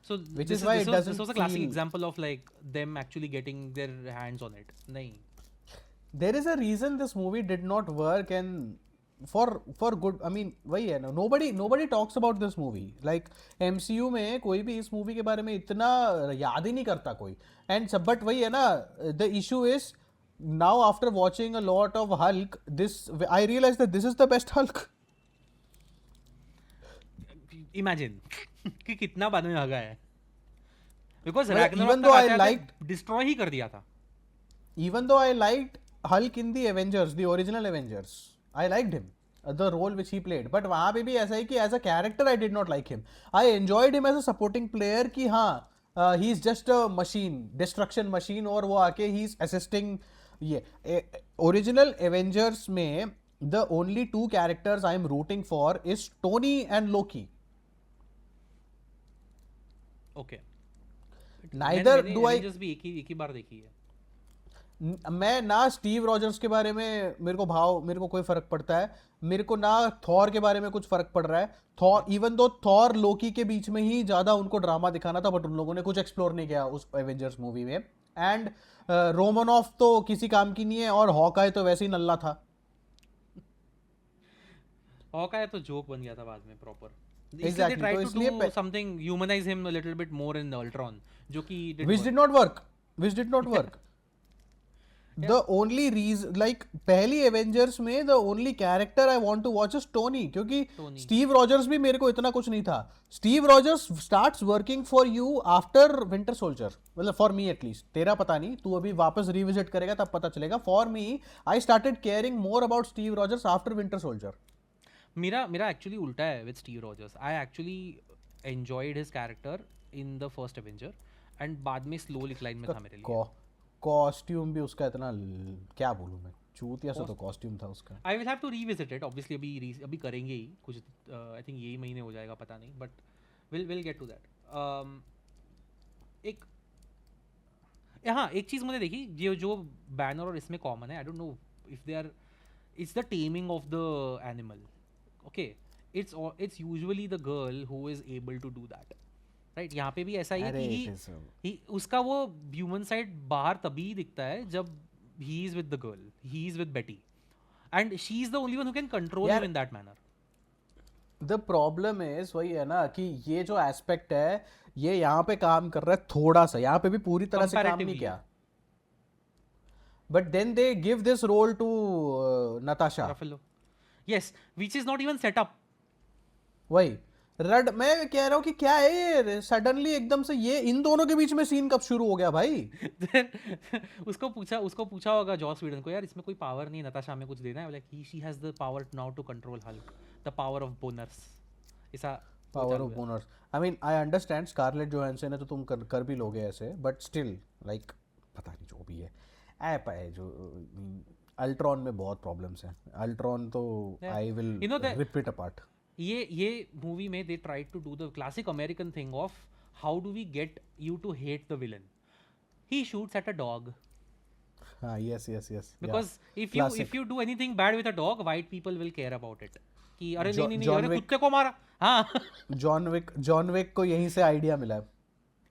So Which this is why it this doesn't was a classic feel- example of like them actually getting their hands on it. नहीं. There is a reason this movie did not work, and for good, I mean वही है ना, nobody talks about this movie, like MCU में कोई भी इस movie के बारे में इतना याद ही नहीं करता कोई, and सब, but वही है ना, the issue is now after watching a lot of Hulk, this I realized that this is the best Hulk. Imagine कि कितना बाद में भागा है, because Well, Ragnarok even though I तक liked- डिस्ट्रॉय ही कर दिया था. Even though I liked Hulk in the Avengers, the original Avengers, I liked him, the role which he played, but वहाँ पे भी ऐसा है कि as a character I did not like him. I enjoyed him as a supporting player कि हाँ, he is just a machine, destruction machine, और वो आके he is assisting. ये original Avengers में the only two characters I am rooting for is Tony and Loki. Okay, Neither do I. भी एक ही बार देखी है. मैं ना स्टीव रॉजर्स के बारे में मेरे को कोई फर्क पड़ता है, मेरे को ना थॉर के बारे में कुछ फर्क पड़ रहा है. थॉर, इवन दो थॉर लोकी के बीच में ही ज्यादा उनको ड्रामा दिखाना था, बट उन लोगों ने कुछ एक्सप्लोर नहीं किया उस एवेंजर्स मूवी में. एंड रोमनॉफ तो किसी काम की नहीं है, और हॉकाय तो वैसे ही नल्ला था. हॉकाय तो जोक बन गया था बाद में प्रॉपर. Exactly, ट्राई तो टू इसलिए do something, humanise him a little bit more in Ultron, जो कि which did not work. The only reason, like पहली एवेंजर्स में the only character I want to watch is Tony, क्योंकि Steve Rogers भी मेरे को इतना कुछ नहीं था. Steve Rogers starts working for you after Winter Soldier, मतलब for me at least. तेरा पता नहीं, तू अभी वापस revisit करेगा तब पता चलेगा. For me, I started caring more about Steve Rogers after Winter Soldier. मेरा एक्चुअली उल्टा है with Steve Rogers. I actually enjoyed his character in the first Avenger, and बाद में स्लो डिक्लाइन में था मेरे लिए. कॉस्ट्यूम भी उसका इतना क्या बोलूं मैं, चूतिया सा तो कॉस्ट्यूम था उसका. I will have to revisit it obviously. अभी करेंगे ही कुछ, आई थिंक यही महीने हो जाएगा, पता नहीं, but will get to that. एक हाँ, एक चीज़ मुझे देखी जो बैनर और इसमें कॉमन है, I don't know if they are, it's the taming of the animal. Okay, it's usually the girl who is able to do that, right. यहाँ पे भी ऐसा ही है कि ही उसका वो ह्यूमन साइड बाहर तभी दिखता है जब he is with the girl, he is with Betty, and she is the only one who can control him in that manner. The problem is वही है ना कि ये जो एस्पेक्ट है ये यहाँ पे काम कर रहा है थोड़ा सा, यहाँ पे भी पूरी तरह से काम नहीं किया. But then they give this role to Natasha. Ruffalo. Yes, which is not even set up. वही मैं कह रहा हूँ कि क्या है ये सडनली एकदम से, ये इन दोनों के बीच में सीन कब शुरू हो गया भाई. उसको पूछा होगा जॉस व्हीडन को, यार इसमें कोई पावर नहीं है, नताशा हमें कुछ देना है. Like she has the power now to control Hulk, the power of boners. ऐसा power of boners. I mean I understand Scarlett Johansson है तो तुम कर भी लोगे ऐसे, बट स्टिल लाइक पता नहीं जो भी है. ऐप है जो अल्ट्रॉन में बहुत प्रॉब्लम्स हैं. अल्ट्रॉन तो I will rip it apart. ये मूवी में they tried to do the classic American thing of how do we get you to hate the villain. He shoots at a dog. हाँ, yes. Because if you do anything bad with a dog, white people will care about it. कि अरे नहीं अरे कुत्ते को मारा. हाँ. John Wick को यहीं से आइडिया मिला है.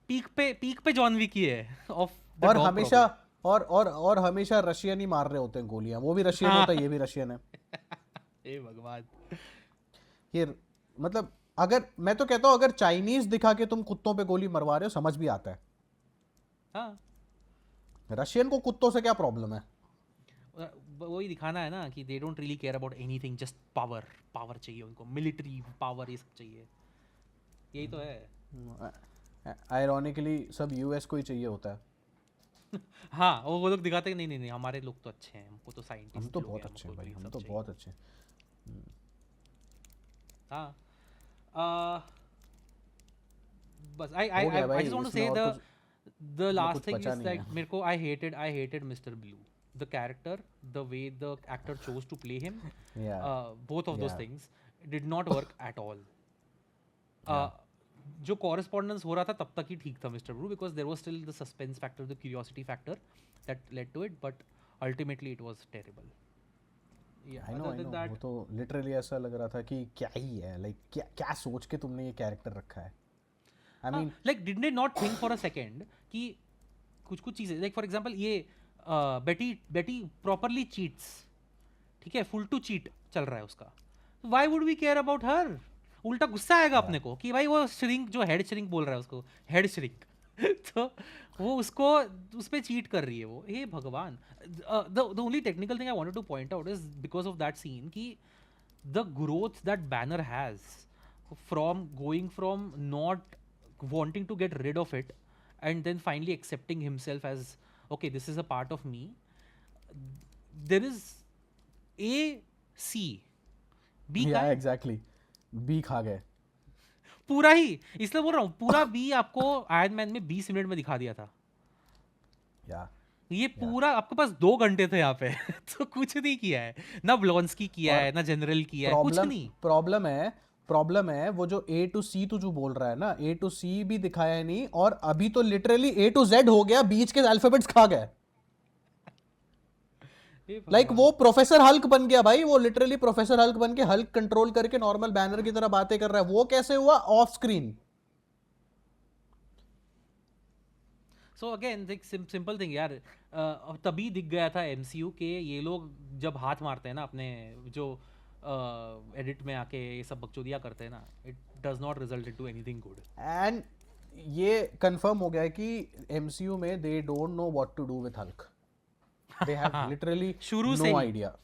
पीक पे जॉन विक ही है ऑफ. और हमेशा और हमेशा रशियन ही मार रहे होते हैं गोलियां. वो भी रशियन होता है, ये भी रशियन है. हे भगवान. ये मतलब अगर मैं तो कहता हूँ अगर चाइनीज दिखा के तुम कुत्तों पे गोली मरवा रहे हो समझ भी आता है. हाँ, रशियन को कुत्तों से क्या प्रॉब्लम है. वही दिखाना है ना कि they don't really care about anything, just power चाहिए उनको, मिलिट्री पावर ये सब चाहिए. यही तो है. आयरॉनिकली सब यूएस को ही चाहिए होता है. हाँ, वो लोग दिखाते हैं नहीं हमारे लोग तो अच्छे हैं, हमको तो साइंटिस्ट. हम तो बहुत अच्छे हैं भाई, हम तो बहुत अच्छे हैं. हाँ. बस I just want to say the last thing is like मेरे को I hated Mr. Blue, the character, the way the actor chose to play him. Both of those things did not work at all. जो correspondence हो रहा था तब तक ही ठीक था Mr. Blue, because there was still the suspense factor, the curiosity factor that led to it, but ultimately it was terrible. I know, वो तो लिटरली ऐसा लग रहा था कि क्या ही है, लाइक क्या सोच के तुमने ये कैरेक्टर रखा है. I mean, like did they not think for a second कि कुछ चीजें, like for example ये बेटी प्रॉपरली चीट्स, ठीक है, फुल टू चीट, चल रहा है उसका, why would we care about her? उल्टा गुस्सा आएगा अपने को कि भाई वो श्रिंक, जो हेड श्रिंक बोल रहा है उसको, हेड श्रिंक तो वो उसको उस पे चीट कर रही है वो, हे भगवान. The only technical thing I wanted to point out is because of that scene कि the growth that Banner has from going from not wanting to get rid of it and then finally accepting himself as, okay, this is a part of me. There is A, C, B का Yeah, है exactly. B खा गए. पूरा ही, इसलिए बोल रहा हूँ पूरा B आपको आयरन मैन में 20 मिनट में दिखा दिया था. Yeah. ये पूरा आपके पास 2 घंटे थे यहाँ पे तो कुछ नहीं किया है, ना ब्लॉन्स्की किया है, ना जनरल किया है, कुछ नहीं. प्रॉब्लम है वो जो A to C तू जो बोल रहा है ना, A to C भी दिखाया है नहीं, और अभी तो लिटरली A to Z हो गया, बीच के अल्फाबेट्स खा गए. लाइक वो प्रोफेसर हल्क बन गया भाई, वो लिटरली प्रोफेसर हल्क बन के हल्क कंट्रोल करके नॉर्मल बैनर की तरह बातें कर रहा है. वो कैसे हुआ? Of screen. So again simple thing यार, तभी दिख गया था एमसीयू के ये लोग जब हाथ मारते हैं ना अपने जो एडिट में आके ये सब बकचोदियाँ करते हैं ना, it does not result into anything good. And ये कंफर्म हो गया है कि एमसीयू में they don't know what to do with Hulk. They have literally शुरू से नो ही. आइडिया.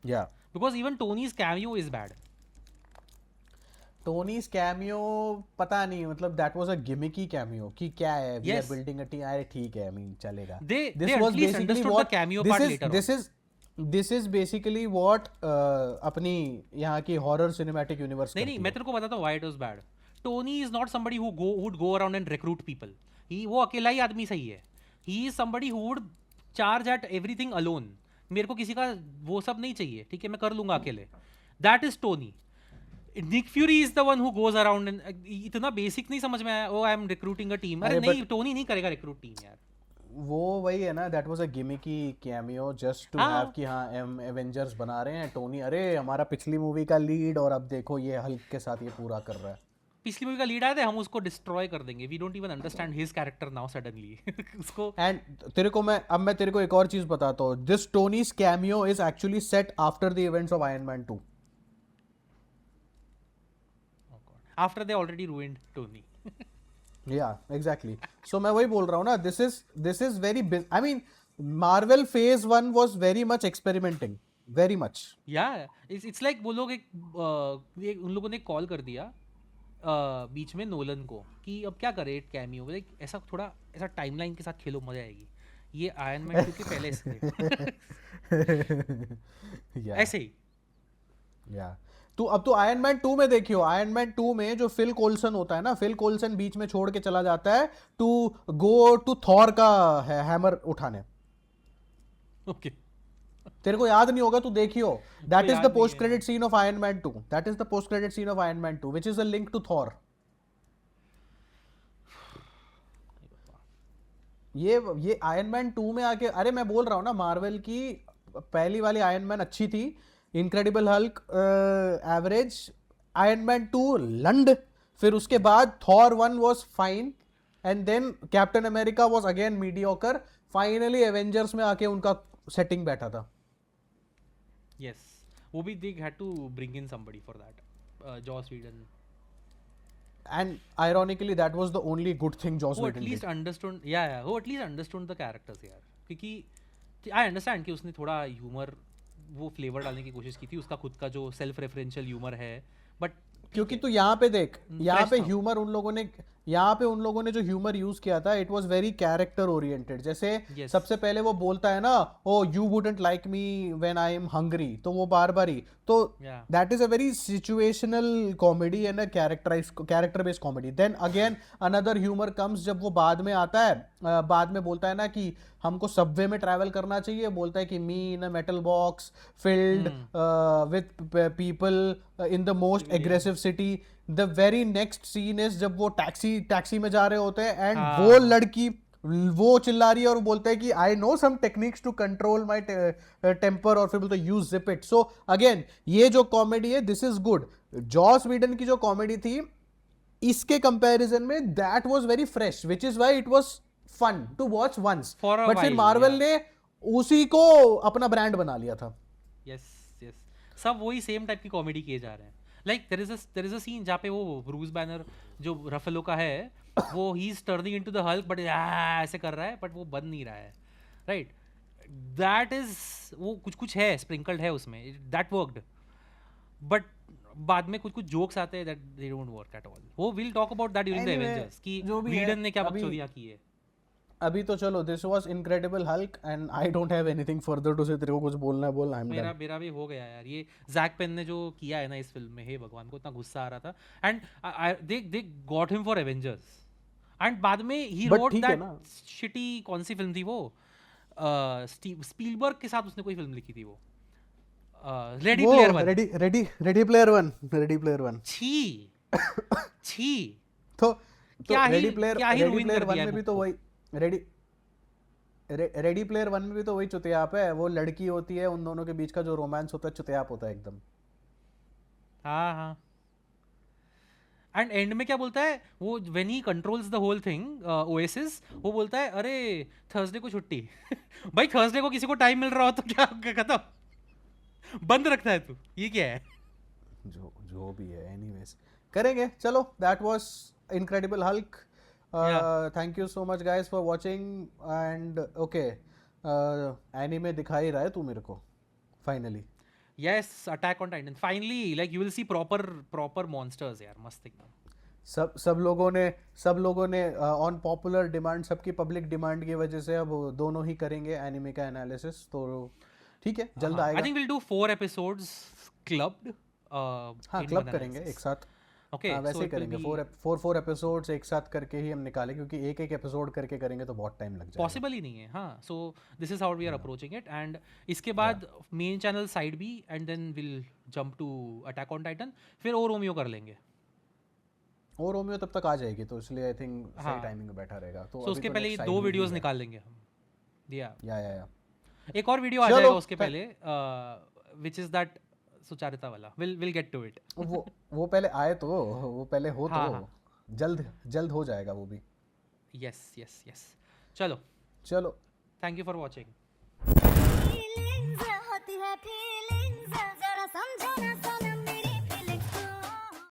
या because even Tony's cameo is bad. Tony's cameo पता नहीं, मतलब that was a gimmicky cameo कि क्या है, we are Yes. Building a team. अरे ठीक है, आई मीन चलेगा. They at least understood the cameo part later on. This is basically what अपनी यहाँ की हॉरर सिनेमैटिक यूनिवर्स. नहीं, मैं तेरे को बताता हूँ why it was bad. Tony is not somebody who would go around and recruit people. वो अकेला ही आदमी सही है. He is somebody who would charge at everything alone. मेरे को किसी का वो सब नहीं चाहिए, ठीक है, मैं कर लूंगा अकेले. That is Tony. Nick Fury is the one who goes around and इतना बेसिक नहीं समझ में आया, oh I am recruiting a team. अरे अरे नहीं, टोनी नहीं करेगा रिक्रूट टीम यार. वो वही है ना, that was a gimmicky cameo just to हाँ. हैव कि हाँ हम एवेंजर्स बना रहे हैं. टोनी अरे हमारा पिछली मूवी का लीड, और अब देखो ये हल्क के साथ ये पूरा कर रहा है. पिछली मूवी का लीड आया था, हम उसको डिस्ट्रॉय कर देंगे. We don't even understand his character now suddenly उसको. एंड मैं तेरे को एक और चीज बताता हूँ. This Tony's cameo is actually set after the events of Iron Man 2. After they already ruined Tony. Yeah, exactly. So मैं वही बोल रहा हूँ ना, this is very I mean Marvel phase 1 was very much experimenting, very much. या it's like वो लोग उन लोगों ने कॉल कर दिया बीच में नोलन को कि अब क्या करे कैमियो, लाइक ऐसा थोड़ा ऐसा टाइमलाइन के साथ खेलो, मजा आएगी. ये आयरन मैन 2 के पहले से Yeah, ऐसे ही. yeah. अब तो आयरन मैन 2 में देखियो, आयरन मैन 2 में जो फिल कोल्सन होता है ना, फिल कोल्सन बीच में छोड़ के चला जाता है टू गो टू थॉर का हैमर उठाने. ओके. तेरे को याद नहीं होगा, तू देखियो. दैट इज याद द नहीं पोस्ट है. Credit scene of Iron Man 2. That is the post credit scene of Iron Man 2 which is a link to Thor. ये आयरन मैन 2 में आके, अरे मैं बोल रहा हूँ ना, मार्वल की पहली वाली आयरन मैन अच्छी थी, incredible Hulk average, Iron Man 2 लंड, फिर उसके बाद Thor 1 was fine, and then Captain America was again mediocre. Finally Avengers में आके उनका सेटिंग बैठा था. यस, वो भी they had to bring in somebody for that. Joss Whedon. And ironically, that was the only good thing Joss वो Whedon at least did. Understood, या वो एटलीस्ट अंडरस्टूड द कैरेक्टर्स यार. क्योंकि आई अंडरस्टैंड कि उसने थोड़ा ह्यूमर वो फ्लेवर डालने की कोशिश की थी, उसका खुद का जो सेल्फ रेफरेंशियल ह्यूमर है, बट क्योंकि तू यहाँ पे देख, यहाँ पे था. ह्यूमर उन लोगों ने जो ह्यूमर यूज किया था, it was very character oriented. जैसे Yes. सबसे पहले वो बोलता है ना, oh you wouldn't like me when I am hungry, तो वो बार बार ही तो Yeah. That is a very situational comedy and a character based comedy. Then again another humour comes जब वो बाद में आता है, बाद में बोलता है ना कि हमको सबवे में ट्रैवल करना चाहिए, बोलता है कि me in a metal box filled with people in the most aggressive city. The very next scene is जब वो टैक्सी में जा रहे होते हैं, एंड वो लड़की वो चिल्ला रही है और बोलता है कि I know some techniques to control my temper, और फिर बोलते use zip it. So again ये जो कॉमेडी है, this is good. Joss Whedon की जो कॉमेडी थी, इसके कंपैरिजन में that was very fresh, which is why it was fun to watch once. For a but फिर while, मार्वल yeah. ने उसी को अपना ब्रांड बना लिया था. Yes yes. सब वही सेम टाइप की कॉमेडी किए जा रहे हैं. Like there is a scene जहाँ पे वो ब्रूस बैनर जो रफेलो का है वो ही is turning into the Hulk but ऐसे कर रहा है बट वो बन नहीं रहा है, राइट. दैट इज वो कुछ कुछ है स्प्रिंकल्ड है उसमें, दैट वर्कड. बट बाद में कुछ कुछ जोक्स आते हैं that they don't work at all. वो will talk about that during the Anyway, Avengers कि जो भी है, वीडन ने क्या अभी- बकचोदियां की है. अभी तो चलो, this was Incredible Hulk and I don't have anything further to say. तेरे को कुछ बोलना है बोल, आई एम डन. मेरा भी हो गया यार. ये जैक पेन ने जो किया है ना इस फिल्म में, हे भगवान को इतना गुस्सा आ रहा था. And they got him for Avengers end बाद में ही But रोट ठीक है दैट ना. शिटी. कौन सी फिल्म थी वो? स्पीलबर्ग के साथ उसने कोई फिल्म लिखी थी वो, ready player one. Ready player one. छी छी. तो क्या रेडी ही प्लेयर ruin कर वन दिया है में भी book तो को. वही रेडी प्लेयर वन में भी तो वही चुतियाप है. वो लड़की होती है, उन दोनों के बीच का जो रोमांस होता है चुतियाप होता है एकदम. हाँ हाँ. एंड एंड में क्या बोलता है वो, when he controls the whole thing oasis, वो बोलता है अरे थर्सडे को छुट्टी. भाई थर्सडे को किसी को टाइम मिल रहा हो तो क्या खत्म बंद रखता है तू, ये क्या है? जो भी है, एनीवेज करेंगे. चलो, that was Incredible Hulk. Thank you so much guys for watching. And okay, anime दिखा ही रहा है तू मेरे को finally. Yes, attack on Titan finally. Like you will see proper monsters यार, मस्त एकदम. सब लोगों ने ऑन पॉपुलर डिमांड, सबकी पब्लिक डिमांड की वजह से अब दोनों ही करेंगे एनिमे का एनालिसिस. तो ठीक है, जल्द आई आएगा. Think will do 4 episodes clubbed. हाँ, क्लब करेंगे एक साथ. ओके, हाँ, वैसे ही करेंगे. 4 एपिसोड्स एक साथ करके ही हम निकालें, क्योंकि एक एपिसोड करके करेंगे तो बहुत टाइम लग जाएगा. पॉसिबल ही नहीं है. हाँ, so this is how we are approaching it. And इसके बाद main channel side B and then will jump to Attack on Titan, फिर और रोमियो कर लेंगे. और रोमियो तब तक आ जाएगी, तो इसलिए आई थिंक सही हाँ. टाइमिंग में बैठा रहेगा. तो सो उसके पहले ये 2 वीडियोस निकाल लेंगे हम. दिया या एक और वीडियो आ चलो, जाएगा उसके पहले, विच इज दैट सुचारिता वाला. Will get to it. वो पहले आए तो, वो पहले हो हाँ, तो हाँ. जल्द हो जाएगा वो भी. यस. चलो, thank you for watching. Feelings होती है फीलिंग्स जरा समझो ना.